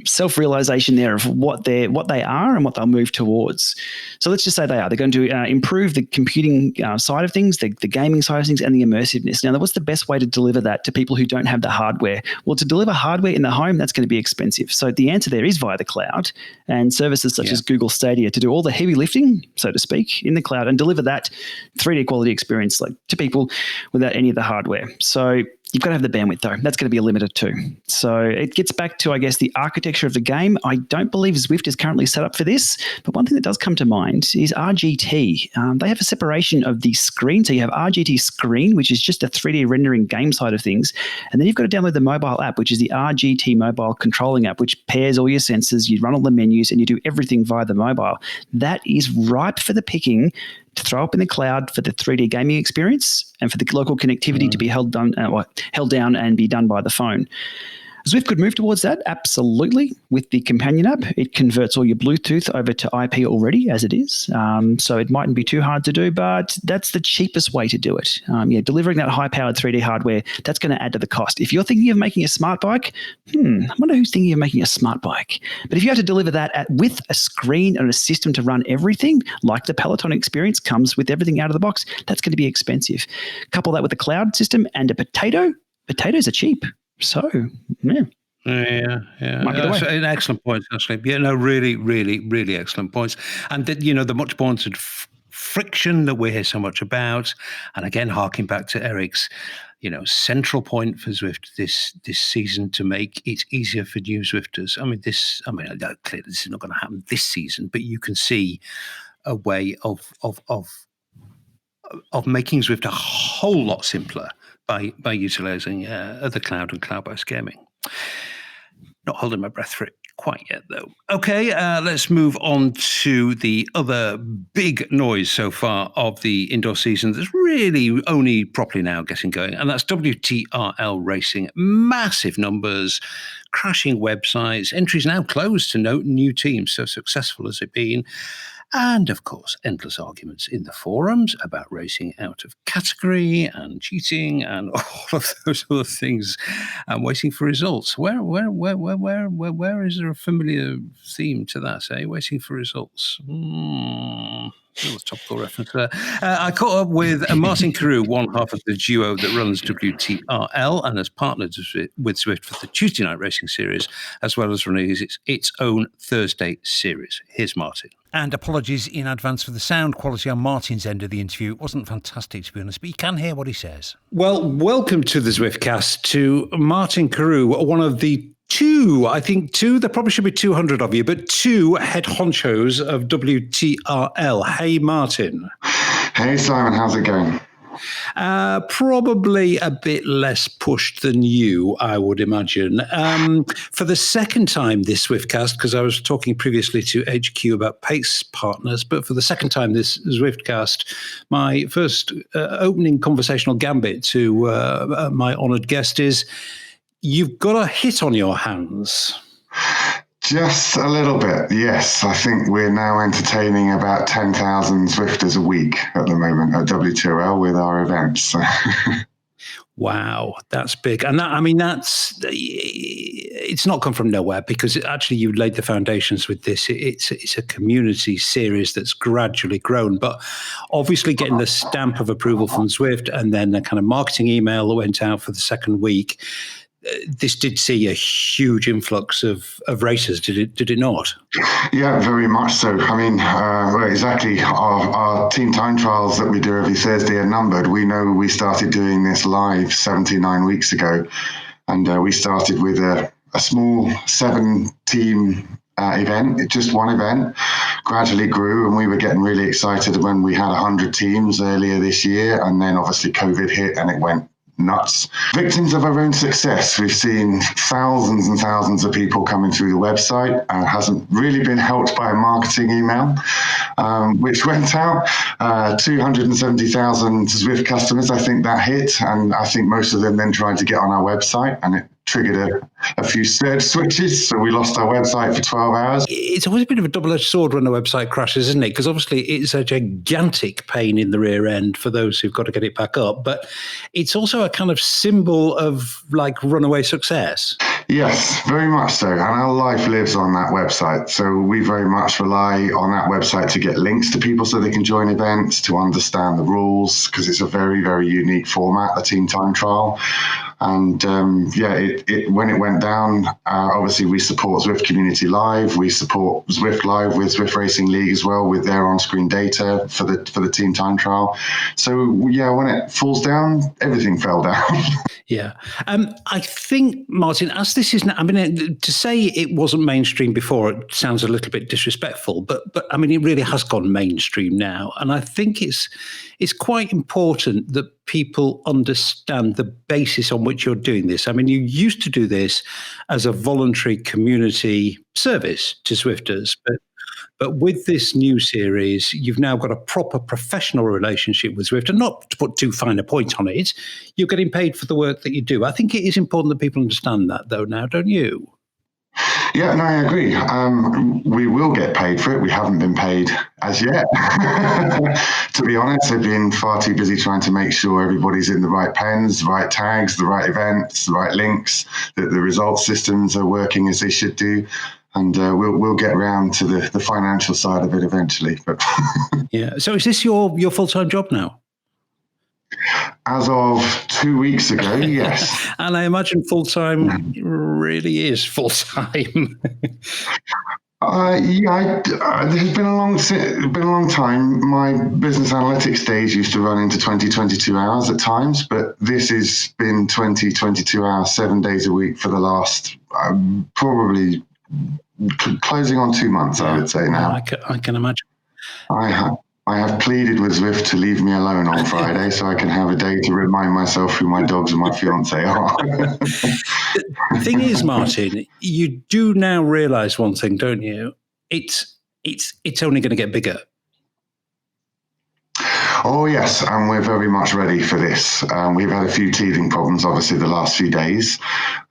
self-realization there of what they are and what they'll move towards. So let's just say they are. They're going to improve the computing side of things, the gaming side of things, and the immersiveness. Now, what's the best way to deliver that to people who don't have the hardware? Well, to deliver hardware in the home, that's going to be expensive. So the answer there is via the cloud and services such as Google Stadia to do all the heavy lifting, so to speak, in the cloud and deliver that 3D quality experience to people without any of the hardware. So you've got to have the bandwidth, though. That's going to be a limiter too. So it gets back to, I guess, the architecture of the game. I don't believe Zwift is currently set up for this, but one thing that does come to mind is RGT. They have a separation of the screen. So you have RGT Screen, which is just a 3D rendering game side of things. And then you've got to download the mobile app, which is the RGT mobile controlling app, which pairs all your sensors. You run all the menus and you do everything via the mobile. That is ripe for the picking to throw up in the cloud for the 3D gaming experience and for the local connectivity to be held down and be done by the phone. Zwift could move towards that, absolutely, with the companion app. It converts all your Bluetooth over to IP already, as it is. So it mightn't be too hard to do, but that's the cheapest way to do it. Delivering that high-powered 3D hardware, that's going to add to the cost. If you're thinking of making a smart bike, I wonder who's thinking of making a smart bike. But if you have to deliver that with a screen and a system to run everything, like the Peloton experience comes with everything out of the box, that's going to be expensive. Couple that with a cloud system and a potato. Potatoes are cheap. So, yeah. An excellent point, actually. Yeah, no, really, really, really excellent points. And the much wanted friction that we hear so much about, and again, harking back to Eric's, central point for Zwift this season to make it easier for new Zwifters. Clearly this is not going to happen this season, but you can see a way of making Zwift a whole lot simpler by utilizing the cloud and cloud-based gaming. Not holding my breath for it quite yet, though. Okay, let's move on to the other big noise so far of the indoor season that's really only properly now getting going, and that's WTRL racing. Massive numbers, crashing websites, entries now closed to no new teams, so successful has it been. And, of course, endless arguments in the forums about racing out of category and cheating and all of those other things, and waiting for results. Where is there a familiar theme to that, eh? Waiting for results. Little topical reference there. I caught up with Martin Carew, one half of the duo that runs WTRL and has partnered with Zwift for the Tuesday night racing series, as well as running its own Thursday series. Here's Martin. And apologies in advance for the sound quality on Martin's end of the interview. It wasn't fantastic, to be honest, but you can hear what he says. Well, welcome to the Zwiftcast to Martin Carew, one of the there probably should be 200 of you, but 2 head honchos of WTRL. Hey, Martin. Hey, Simon, how's it going? Probably a bit less pushed than you, I would imagine. For the second time this Zwiftcast, because I was talking previously to HQ about pace partners, but for the second time this Zwiftcast, my first opening conversational gambit to my honoured guest is, you've got a hit on your hands. Just a little bit, yes. I think we're now entertaining about 10,000 Zwifters a week at the moment at WTRL with our events. Wow, that's big. And it's not come from nowhere, because actually you laid the foundations with this. It's a community series that's gradually grown, but obviously getting the stamp of approval from Zwift and then the kind of marketing email that went out for the second week, this did see a huge influx of racers, did it not? Yeah, very much so. I mean, exactly. Our team time trials that we do every Thursday are numbered. We know we started doing this live 79 weeks ago, and we started with a small 7-team event, just one event, gradually grew, and we were getting really excited when we had 100 teams earlier this year, and then obviously COVID hit and it went nuts. Victims of our own success. We've seen thousands and thousands of people coming through the website. Hasn't really been helped by a marketing email, which went out. 270,000 Zwift customers, I think that hit. And I think most of them then tried to get on our website, and it triggered a few surge switches. So we lost our website for 12 hours. It's always a bit of a double-edged sword when a website crashes, isn't it? Because obviously it's a gigantic pain in the rear end for those who've got to get it back up. But it's also a kind of symbol of like runaway success. Yes, very much so. And our life lives on that website. So we very much rely on that website to get links to people so they can join events, to understand the rules, because it's a very, very unique format, the team time trial. And when it went down, obviously we support Zwift Community Live. We support Zwift Live with Zwift Racing League as well, with their on-screen data for the team time trial. So yeah, when it falls down, everything fell down. Yeah. I think, Martin, as this is now, I mean, to say it wasn't mainstream before, it sounds a little bit disrespectful, but I mean, it really has gone mainstream now. And I think it's quite important that people understand the basis on which you're doing this. I mean, you used to do this as a voluntary community service to Zwifters, but with this new series, you've now got a proper professional relationship with Zwift. And not to put too fine a point on it, you're getting paid for the work that you do. I think it is important that people understand that, though, now, don't you? Yeah, no, I agree. We will get paid for it. We haven't been paid as yet. To be honest, I've been far too busy trying to make sure everybody's in the right pens, the right tags, the right events, the right links, that the results systems are working as they should do. And we'll get around to the financial side of it eventually. But yeah. So is this your full-time job now? As of 2 weeks ago, yes. And I imagine full-time really is full-time. It's been a long time. My business analytics days used to run into 22 hours at times, but this has been 22 hours, 7 days a week for the last probably closing on 2 months, I would say now. I can imagine. I have pleaded with Zwift to leave me alone on Friday so I can have a day to remind myself who my dogs and my fiance are. The thing is, Martin, you do now realize one thing, don't you? It's only going to get bigger. Oh, yes, and we're very much ready for this. We've had a few teething problems, obviously, the last few days.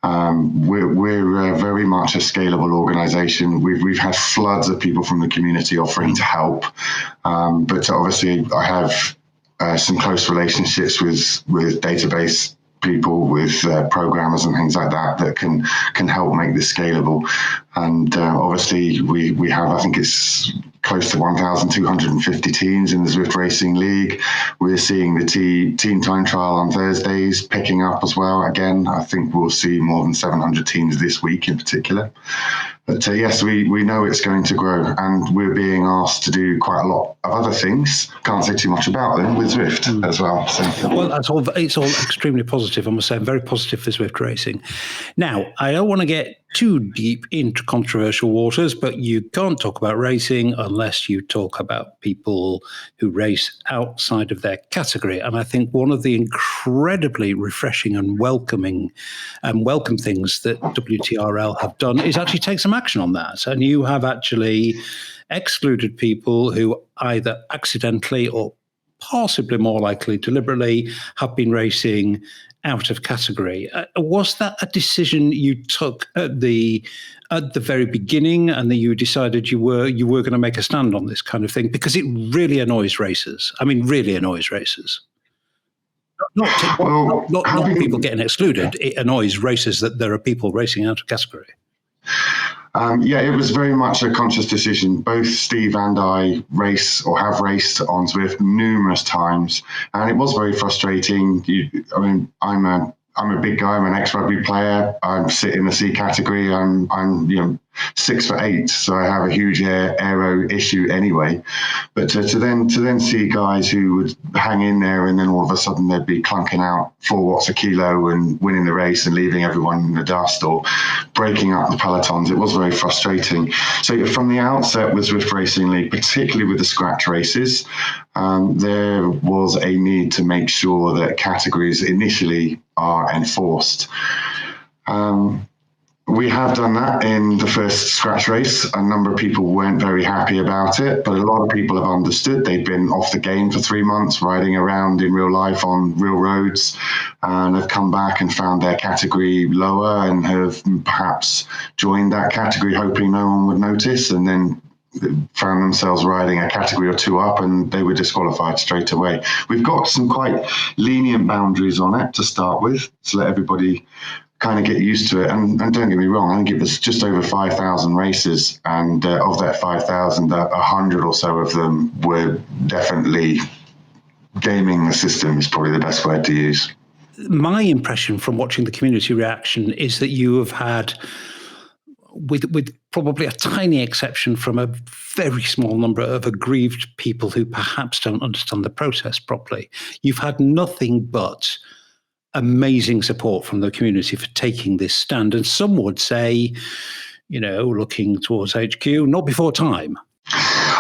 We're very much a scalable organization. We've had floods of people from the community offering to help. But obviously, I have some close relationships with database people, with programmers and things like that can help make this scalable. And obviously, we have, I think it's close to 1,250 teams in the Zwift Racing League. We're seeing the team time trial on Thursdays picking up as well. Again, I think we'll see more than 700 teams this week in particular. But yes, we know it's going to grow, and we're being asked to do quite a lot of other things. Can't say too much about them with Zwift as well. So. Well, it's all extremely positive. I must say, very positive for Zwift Racing. Now, I don't want to get too deep into controversial waters, but you can't talk about racing unless you talk about people who race outside of their category. And I think one of the incredibly refreshing and welcome things that WTRL have done is actually take some action on that. And you have actually excluded people who either accidentally or possibly more likely deliberately have been racing out of category. Was that a decision you took at the very beginning, and that you decided you were going to make a stand on this kind of thing? Because it really annoys racers. I mean, really annoys racers. Not people getting excluded. It annoys racers that there are people racing out of category. It was very much a conscious decision. Both Steve and I race or have raced on Zwift numerous times, and it was very frustrating. I'm a I'm a big guy. I'm an ex-rugby player. I'm sit in the C category. I'm 6'8", so I have a huge aero issue anyway. But to then see guys who would hang in there and then all of a sudden they'd be clunking out 4 watts a kilo and winning the race and leaving everyone in the dust or breaking up the pelotons, it was very frustrating. So from the outset with Zwift Racing League, particularly with the scratch races, there was a need to make sure that categories initially are enforced. We have done that in the first scratch race. A number of people weren't very happy about it, but a lot of people have understood. They've been off the game for 3 months, riding around in real life on real roads, and have come back and found their category lower and have perhaps joined that category hoping no one would notice, and then found themselves riding a category or 2 up and they were disqualified straight away. We've got some quite lenient boundaries on it to start with to let everybody kind of get used to it. And don't get me wrong, I think it was just over 5,000 races, and of that 5,000, 100 or so of them were definitely gaming the system is probably the best word to use. My impression from watching the community reaction is that you have had, with probably a tiny exception from a very small number of aggrieved people who perhaps don't understand the process properly, you've had nothing but amazing support from the community for taking this stand. And some would say, looking towards HQ, not before time.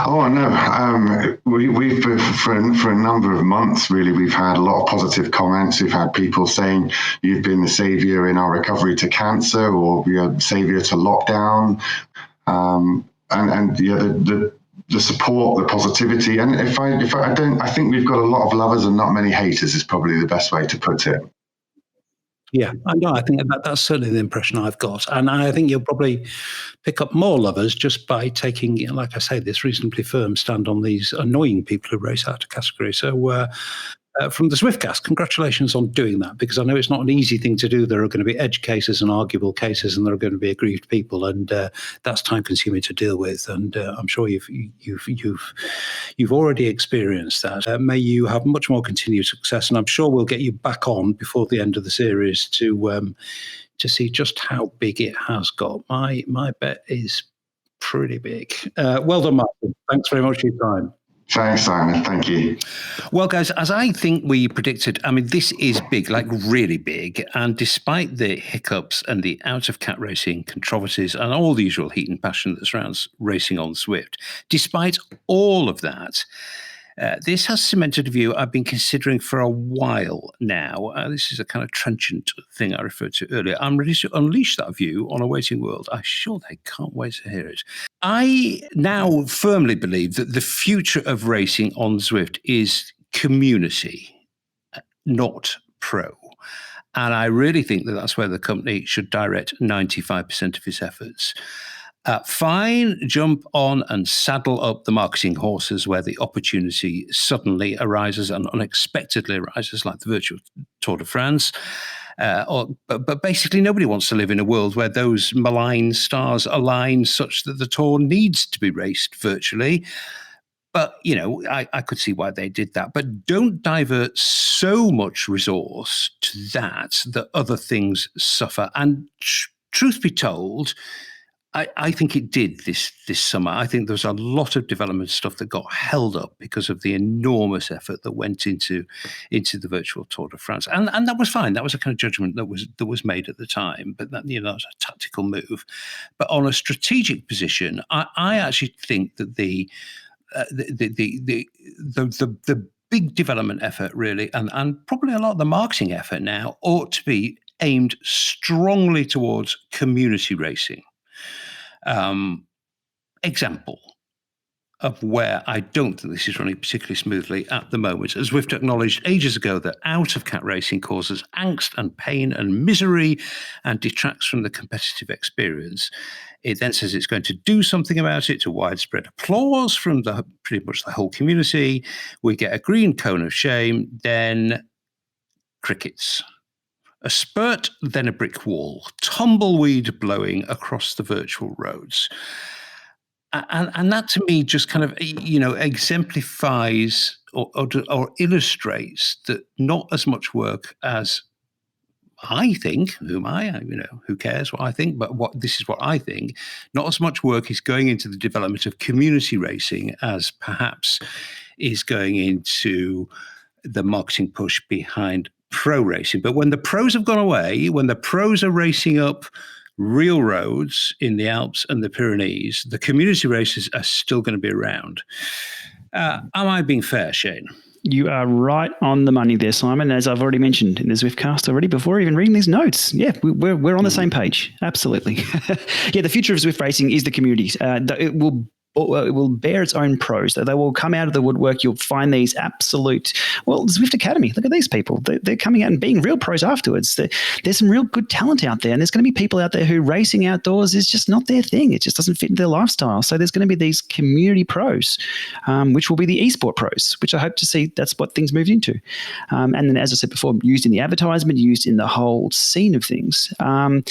Oh, no. We've for a number of months, really, we've had a lot of positive comments. We've had people saying you've been the savior in our recovery to cancer, or you're the savior to lockdown. The support, the positivity. And I think we've got a lot of lovers and not many haters is probably the best way to put it. Yeah, I think that's certainly the impression I've got. And I think you'll probably pick up more lovers just by taking, like I say, this reasonably firm stand on these annoying people who race out of category. So from the Zwftcast, congratulations on doing that, because I know it's not an easy thing to do. There are going to be edge cases and arguable cases, and there are going to be aggrieved people, and that's time consuming to deal with. And I'm sure you've already experienced that. May you have much more continued success, and I'm sure we'll get you back on before the end of the series to see just how big it has got. My bet is pretty big. Well done, Martin. Thanks very much for your time. Thanks, Simon. Thank you. Well, guys, as I think we predicted, I mean, this is big, like really big. And despite the hiccups and the out-of-cat racing controversies and all the usual heat and passion that surrounds racing on Zwift, despite all of that, this has cemented a view I've been considering for a while now. This is a kind of trenchant thing I referred to earlier. I'm ready to unleash that view on a waiting world. I sure they can't wait to hear it. I now firmly believe that the future of racing on Zwift is community, not pro. And I really think that that's where the company should direct 95% of its efforts. Fine, jump on and saddle up the marketing horses where the opportunity suddenly arises and unexpectedly arises, like the virtual Tour de France. But basically, nobody wants to live in a world where those malign stars align such that the Tour needs to be raced virtually. But, I could see why they did that. But don't divert so much resource to that other things suffer. And truth be told, I think it did this summer. I think there was a lot of development stuff that got held up because of the enormous effort that went into the virtual Tour de France, and that was fine. That was a kind of judgment that was made at the time, but that that was a tactical move. But on a strategic position, I actually think that the big development effort really, and probably a lot of the marketing effort now ought to be aimed strongly towards community racing. Example of where I don't think this is running particularly smoothly at the moment. As Zwift acknowledged ages ago that out-of-cat racing causes angst and pain and misery and detracts from the competitive experience. It then says it's going to do something about it, to widespread applause from pretty much the whole community. We get a green cone of shame, then crickets. A spurt, then a brick wall, tumbleweed blowing across the virtual roads. And that to me just kind of, exemplifies or illustrates that not as much work as I think, who cares what I think, but this is what I think, not as much work is going into the development of community racing as perhaps is going into the marketing push behind pro racing. But when the pros have gone away, when the pros are racing up real roads in the Alps and the Pyrenees, the community races are still going to be around. Am I being fair, Shane? You are right on the money there, Simon, as I've already mentioned in the Zwiftcast already before even reading these notes. Yeah, we're on the same page. Absolutely. Yeah, the future of Zwift racing is the communities. It will bear its own pros. They will come out of the woodwork. You'll find these absolute, Zwift Academy, look at these people. They're coming out and being real pros afterwards. There's some real good talent out there, and there's going to be people out there who racing outdoors is just not their thing. It just doesn't fit into their lifestyle. So there's going to be these community pros, which will be the esport pros, which I hope to see that's what things moved into. And then, as I said before, used in the advertisement, used in the whole scene of things. In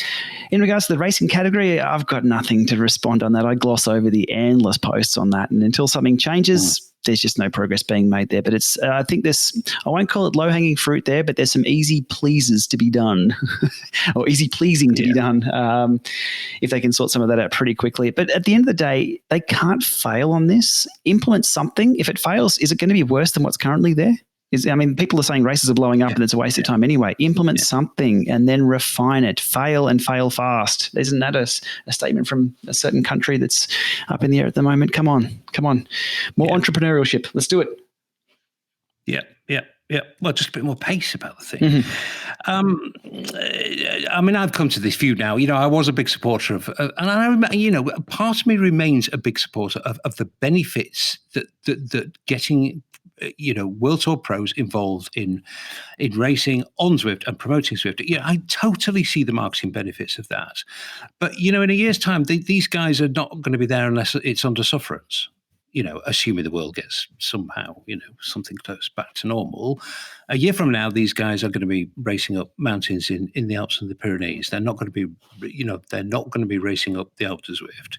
regards to the racing category, I've got nothing to respond on that. I gloss over the endless posts on that, and until something changes, there's just no progress being made there. But it's I think I won't call it low-hanging fruit there, but there's some easy pleases to be done or easy pleasing to be done if they can sort some of that out pretty quickly. But at the end of the day, they can't fail on this. Implement something. If it fails, is it going to be worse than what's currently there? People are saying races are blowing up and it's a waste of time anyway. Implement something and then refine it. Fail and fail fast. Isn't that a statement from a certain country that's up in the air at the moment? Come on. More entrepreneurship. Let's do it. Yeah. Well, just a bit more pace about the thing. I've come to this view now. I was a big supporter of, and I remember, part of me remains a big supporter of the benefits that getting World Tour pros involved in racing on Zwift and promoting Zwift. I totally see the marketing benefits of that. But, in a year's time, these guys are not going to be there unless it's under sufferance. Assuming the world gets somehow, something close back to normal. A year from now, these guys are going to be racing up mountains in the Alps and the Pyrenees. They're not going to be, racing up the Alpe d'Huez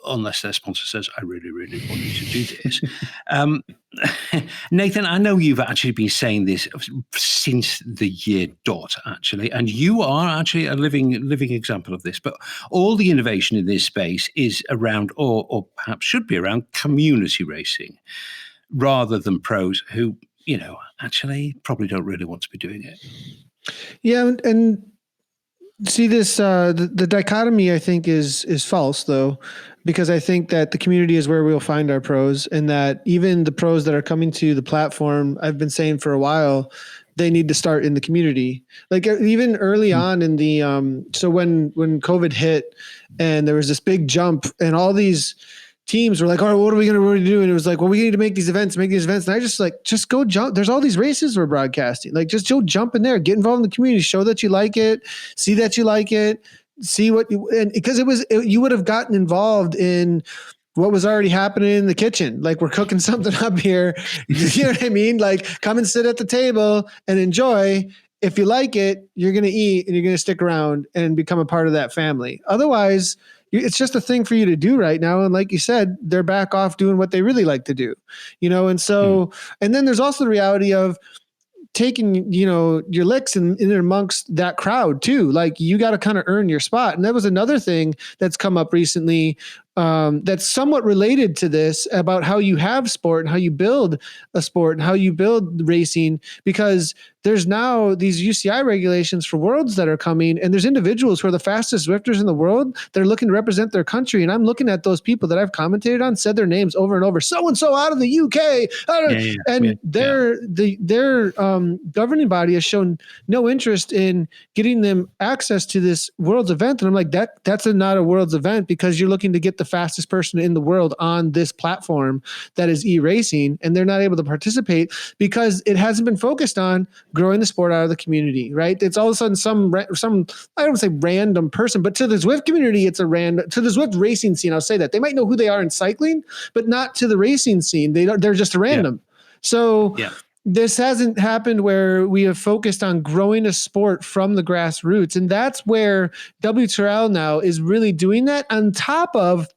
unless their sponsor says, I really, really want you to do this. Nathan, I know you've actually been saying this since the year dot, actually, and you are actually a living example of this. But all the innovation in this space is around, or perhaps should be around, community racing, rather than pros who, actually probably don't really want to be doing it. Yeah, and see this the dichotomy I think is false though, because I think that the community is where we'll find our pros, and that even the pros that are coming to the platform, I've been saying for a while, they need to start in the community. Like even early on in the so when COVID hit and there was this big jump and all these teams were like, all right, what are we going to do? And it was like, well, we need to make these events. And I just go jump. There's all these races we're broadcasting. Like, just go jump in there, get involved in the community, show that you like it, see that you like it, see what you, and because you would have gotten involved in what was already happening in the kitchen. Like, we're cooking something up here. You know what I mean? Like, come and sit at the table and enjoy. If you like it, you're going to eat and you're going to stick around and become a part of that family. Otherwise, it's just a thing for you to do right now. And like you said, they're back off doing what they really like to do, and so, and then there's also the reality of taking, your licks in amongst that crowd too. Like, you got to kind of earn your spot. And that was another thing that's come up recently, that's somewhat related to this, about how you have sport and how you build a sport and how you build racing, because there's now these UCI regulations for worlds that are coming, and there's individuals who are the fastest Zwifters in the world. They're looking to represent their country. And I'm looking at those people that I've commentated on, said their names over and over, so-and-so out of the UK. Their governing body has shown no interest in getting them access to this world's event. And I'm like, that's not a world's event, because you're looking to get the fastest person in the world on this platform that is e-racing, and they're not able to participate because it hasn't been focused on growing the sport out of the community, right? It's all of a sudden some I don't say random person, but to the Zwift community, it's to the Zwift racing scene. I'll say that they might know who they are in cycling, but not to the racing scene. They're just a random. Yeah. So this hasn't happened where we have focused on growing a sport from the grassroots. And that's where WTRL now is really doing that, on top of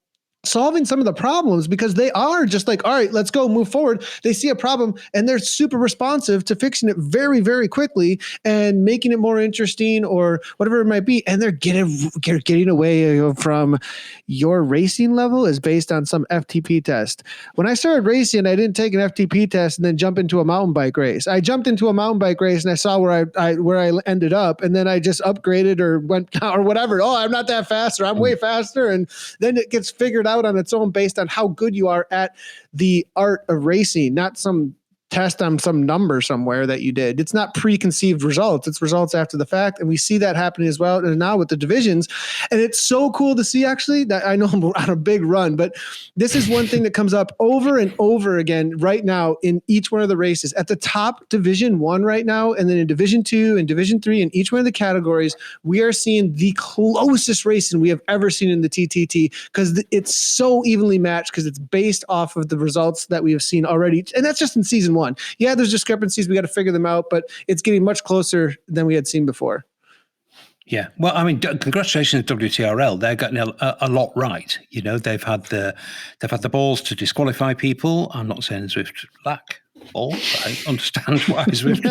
solving some of the problems, because they are just like, all right, let's go move forward. They see a problem and they're super responsive to fixing it very, very quickly and making it more interesting or whatever it might be. And they're getting away from your racing level is based on some FTP test. When I started racing, I didn't take an FTP test and then jump into a mountain bike race. I jumped into a mountain bike race and I saw where I ended up, and then I just upgraded or went or whatever. Oh, I'm not that fast, or I'm way faster. And then it gets figured out on its own based on how good you are at the art of racing, not some test on some number somewhere that you did. It's not preconceived results. It's results after the fact. And we see that happening as well. And now with the divisions, and it's so cool to see, actually, that I know I'm on a big run, but this is one thing that comes up over and over again right now in each one of the races. At the top, Division 1 right now, and then in Division 2 and Division 3, in each one of the categories, we are seeing the closest racing we have ever seen in the TTT, because it's so evenly matched, because it's based off of the results that we have seen already. And that's just in season 1. Yeah, there's discrepancies. We got to figure them out, but it's getting much closer than we had seen before. Yeah, well, I mean, congratulations to WTRL. They're getting a lot right. You know, they've had the balls to disqualify people. I'm not saying Zwift lack balls. I understand why Zwift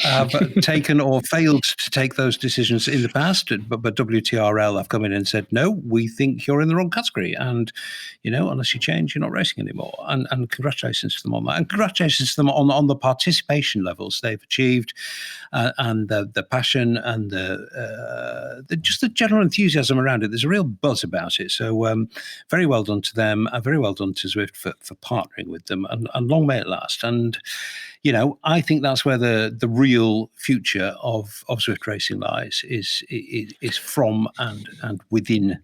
have taken or failed to take those decisions in the past, but WTRL have come in and said, no, we think you're in the wrong category, and you know, unless you change, you're not racing anymore. And congratulations to them on that, and congratulations to them on the participation levels they've achieved, and the passion and the just the general enthusiasm around it. There's a real buzz about it. So very well done to them, and very well done to Zwift for partnering with them, and long may it last. And you know, I think that's where the real future of Zwift racing lies, is from and within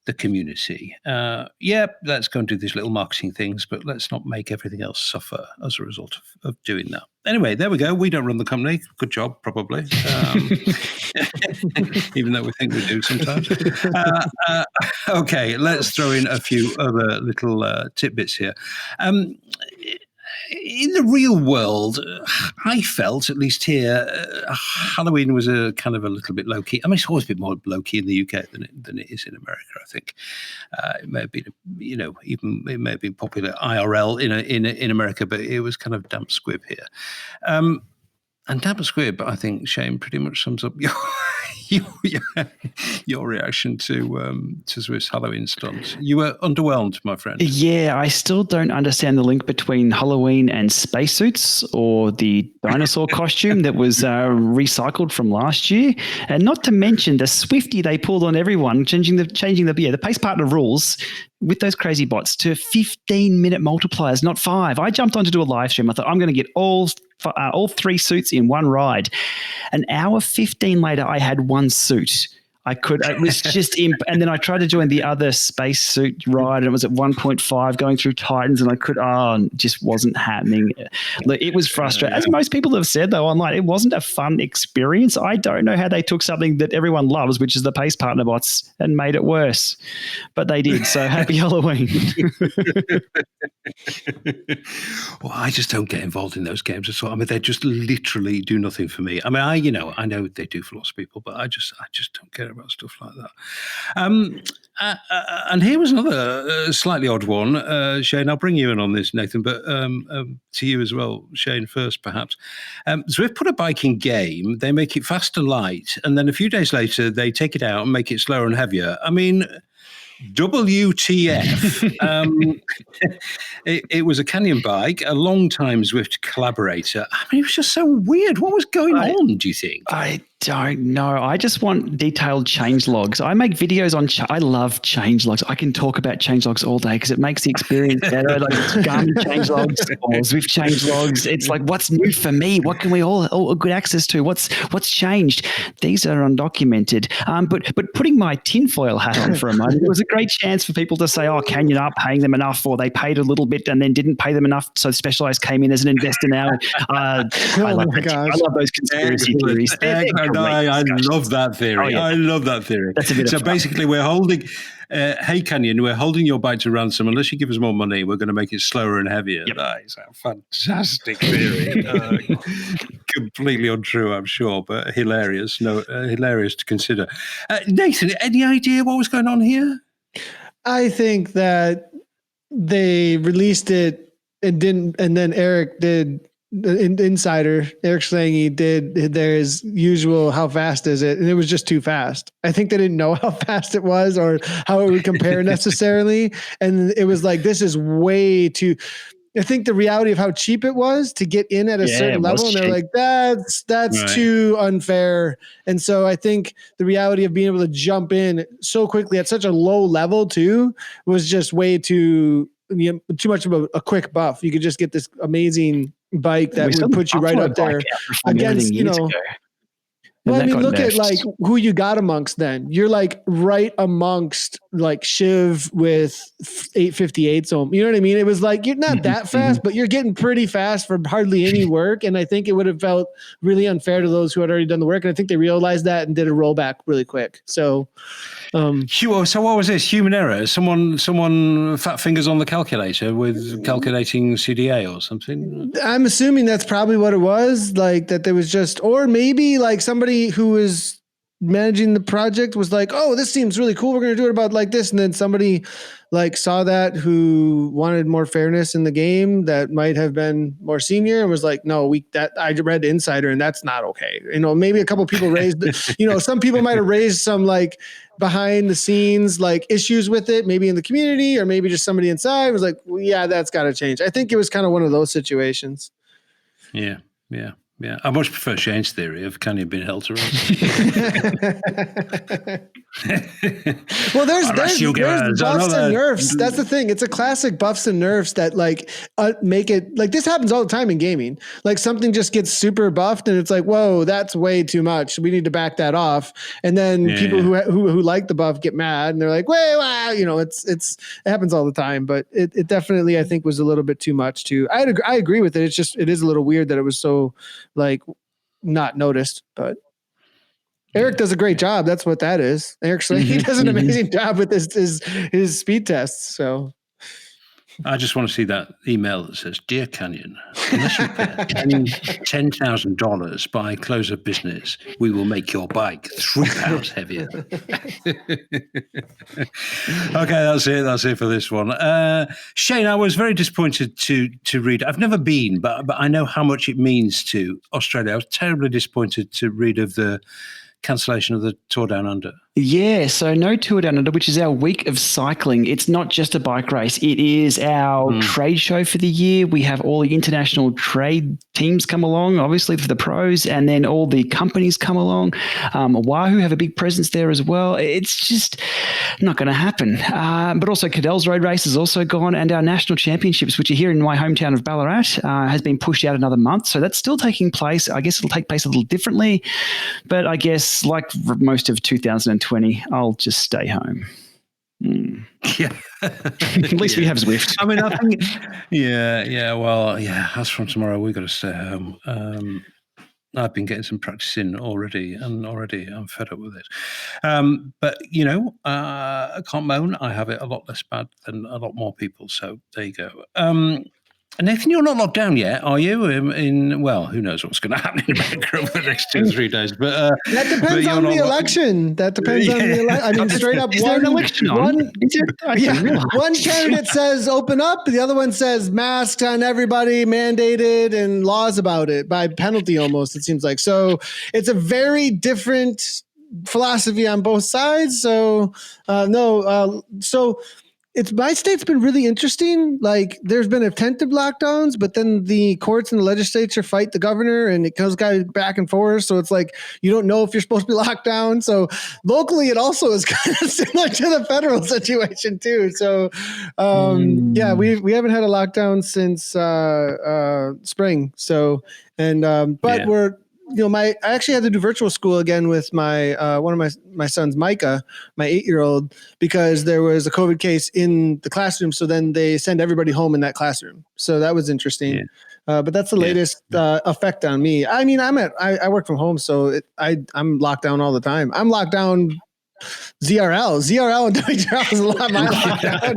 the community. Yeah, let's go and do these little marketing things, but let's not make everything else suffer as a result of doing that. Anyway, there we go. We don't run the company. Good job, probably. Even though we think we do sometimes. Okay, let's throw in a few other little tidbits here. In the real world, I felt, at least here, Halloween was a kind of a little bit low key. I mean, it's always been more low key in the UK than it is in America. I think it may have been, you know, even it may have been popular IRL in America, but it was kind of damp squib here. And damp squib, I think, Shane, pretty much sums up your reaction to Zwift's Halloween stunt. You were underwhelmed, my friend. Yeah, I still don't understand the link between Halloween and spacesuits, or the dinosaur costume that was recycled from last year, and not to mention the Swiftie they pulled on everyone, changing the pace partner rules with those crazy bots to 15-minute multipliers, not 5. I jumped on to do a live stream. I thought, I'm going to get all 3 suits in one ride. An hour 15 later, I had one suit. It was just and then I tried to join the other spacesuit ride, and it was at 1.5 going through Titans, and it just wasn't happening. It was frustrating. As most people have said, though, online, it wasn't a fun experience. I don't know how they took something that everyone loves, which is the pace partner bots, and made it worse. But they did, so happy Halloween. Well, I just don't get involved in those games at all. I mean, they just literally do nothing for me. I mean, I know they do for lots of people, but I just don't care about stuff like that. And here was another slightly odd one. Shane, I'll bring you in on this, Nathan, but to you as well, Shane, first perhaps. Zwift put a biking game, they make it fast and light, and then a few days later they take it out and make it slower and heavier. I mean, WTF. It was a Canyon bike, a long-time Zwift collaborator. I mean, it was just so weird. What was going on, do you think? I don't know. I just want detailed change logs. I make videos on I love change logs. I can talk about change logs all day because it makes the experience better. Like Garmin change logs or Zwift change logs. It's like, what's new for me? What can we all good access to? What's changed? These are undocumented. But putting my tinfoil hat on for a moment, it was a great chance for people to say, oh, Canyon aren't paying them enough, or they paid a little bit and then didn't pay them enough, so Specialized came in as an investor now. I love those conspiracy theories. I love that theory. Oh, yeah. I love that theory. That's a bit so basically, we're holding, hey, Canyon, we're holding your bike to ransom. Unless you give us more money, we're going to make it slower and heavier. Yep. That is a fantastic theory. Completely untrue, I'm sure, but hilarious. Hilarious to consider. Nathan, any idea what was going on here? I think that they released it and then Eric did. The insider Eric Schlange did their usual how fast is it, and it was just too fast. I think they didn't know how fast it was or how it would compare necessarily, and it was like, this is way too. I think the reality of how cheap it was to get in at a certain level, and they're like, that's right. Too unfair. And so I think the reality of being able to jump in so quickly at such a low level too was just way too much of a quick buff. You could just get this amazing bike that would put you right up there against, Well, I mean, look at like who you got amongst then. You're like right amongst like Shiv with 858s ohm. You know what I mean? It was like, you're not that fast, but you're getting pretty fast for hardly any work. And I think it would have felt really unfair to those who had already done the work. And I think they realized that and did a rollback really quick. So, so what was this? Human error? Someone fat fingers on the calculator with calculating CDA or something? I'm assuming that's probably what it was. Like that there was just, or maybe like somebody who was managing the project was like, oh, this seems really cool. We're going to do it about like this. And then somebody like saw that who wanted more fairness in the game that might have been more senior and was like, no, I read Insider and that's not okay. Maybe a couple people raised, some people might've raised some like behind the scenes, like issues with it, maybe in the community, or maybe just somebody inside was like, well, yeah, that's got to change. I think it was kind of one of those situations. Yeah. I much prefer Shane's theory of can you be held to ransom. Well, there's buffs and nerfs. That's the thing. It's a classic buffs and nerfs that like make it like this happens all the time in gaming. Like something just gets super buffed and it's like, whoa, that's way too much. We need to back that off. And then people who like the buff get mad and they're like, wait, wow, it happens all the time. But it definitely I think was a little bit too much too. I agree with it. It's just it is a little weird that it was so like not noticed, but Eric does a great job. That's what that is. Eric he does an amazing job with his speed tests. So I just want to see that email that says, "Dear Canyon, unless you pay $10,000 by close of business, we will make your bike 3 pounds heavier." Okay, that's it for this one. Shane, I was very disappointed to read. I've never been, but I know how much it means to Australia. I was terribly disappointed to read of the cancellation of the Tour Down Under. Yeah, so no Tour Down Under, which is our week of cycling. It's not just a bike race. It is our trade show for the year. We have all the international trade teams come along, obviously for the pros, and then all the companies come along. Wahoo have a big presence there as well. It's just not going to happen. But also Cadell's Road Race is also gone, and our national championships, which are here in my hometown of Ballarat, has been pushed out another month. So that's still taking place. I guess it'll take place a little differently, but I guess like most of 2020, I'll just stay home. Yeah. At least we have Zwift. I mean, I think, as from tomorrow, we've got to stay home. I've been getting some practice in already, and I'm fed up with it. But, I can't moan. I have it a lot less bad than a lot more people. So there you go. Nathan, you're not locked down yet, are you? Who knows what's going to happen in America over the next 2 or 3 days? But that depends on the election. That depends on the election. I mean, straight up, one candidate says open up, the other one says masks on everybody, mandated, and laws about it by penalty almost. It seems like so. It's a very different philosophy on both sides. So It's my state's been really interesting. Like there's been attempted lockdowns, but then the courts and the legislature fight the governor and it goes back and forth. So it's like, you don't know if you're supposed to be locked down. So locally, it also is kind of similar to the federal situation too. So we haven't had a lockdown since spring. So, we're, I actually had to do virtual school again with my one of my sons, Micah, my 8-year-old, because there was a COVID case in the classroom. So then they send everybody home in that classroom. So that was interesting. Yeah. But that's the latest effect on me. I mean, I work from home, so I'm locked down all the time. I'm locked down. ZRL and WTRL is a lot my lockdown.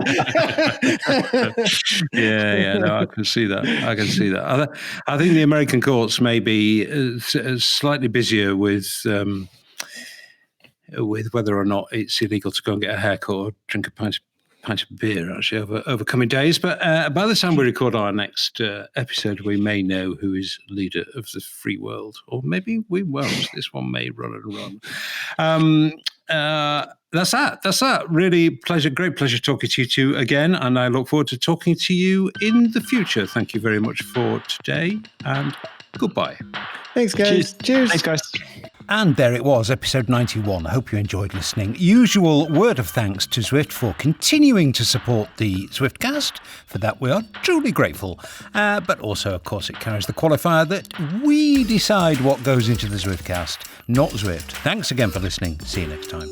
No, I can see that. I think the American courts may be slightly busier with whether or not it's illegal to go and get a haircut or drink a pint pint of beer actually over coming days. But by the time we record our next episode, we may know who is leader of the free world, or maybe we won't. This one may run and run. That's that. Really great pleasure talking to you two again, and I look forward to talking to you in the future. Thank you very much for today, and goodbye. Thanks, guys. Cheers. Thanks, guys. And there it was, episode 91. I hope you enjoyed listening. Usual word of thanks to Zwift for continuing to support the Zwftcast. For that, we are truly grateful. But also, of course, it carries the qualifier that we decide what goes into the Zwftcast, not Zwift. Thanks again for listening. See you next time.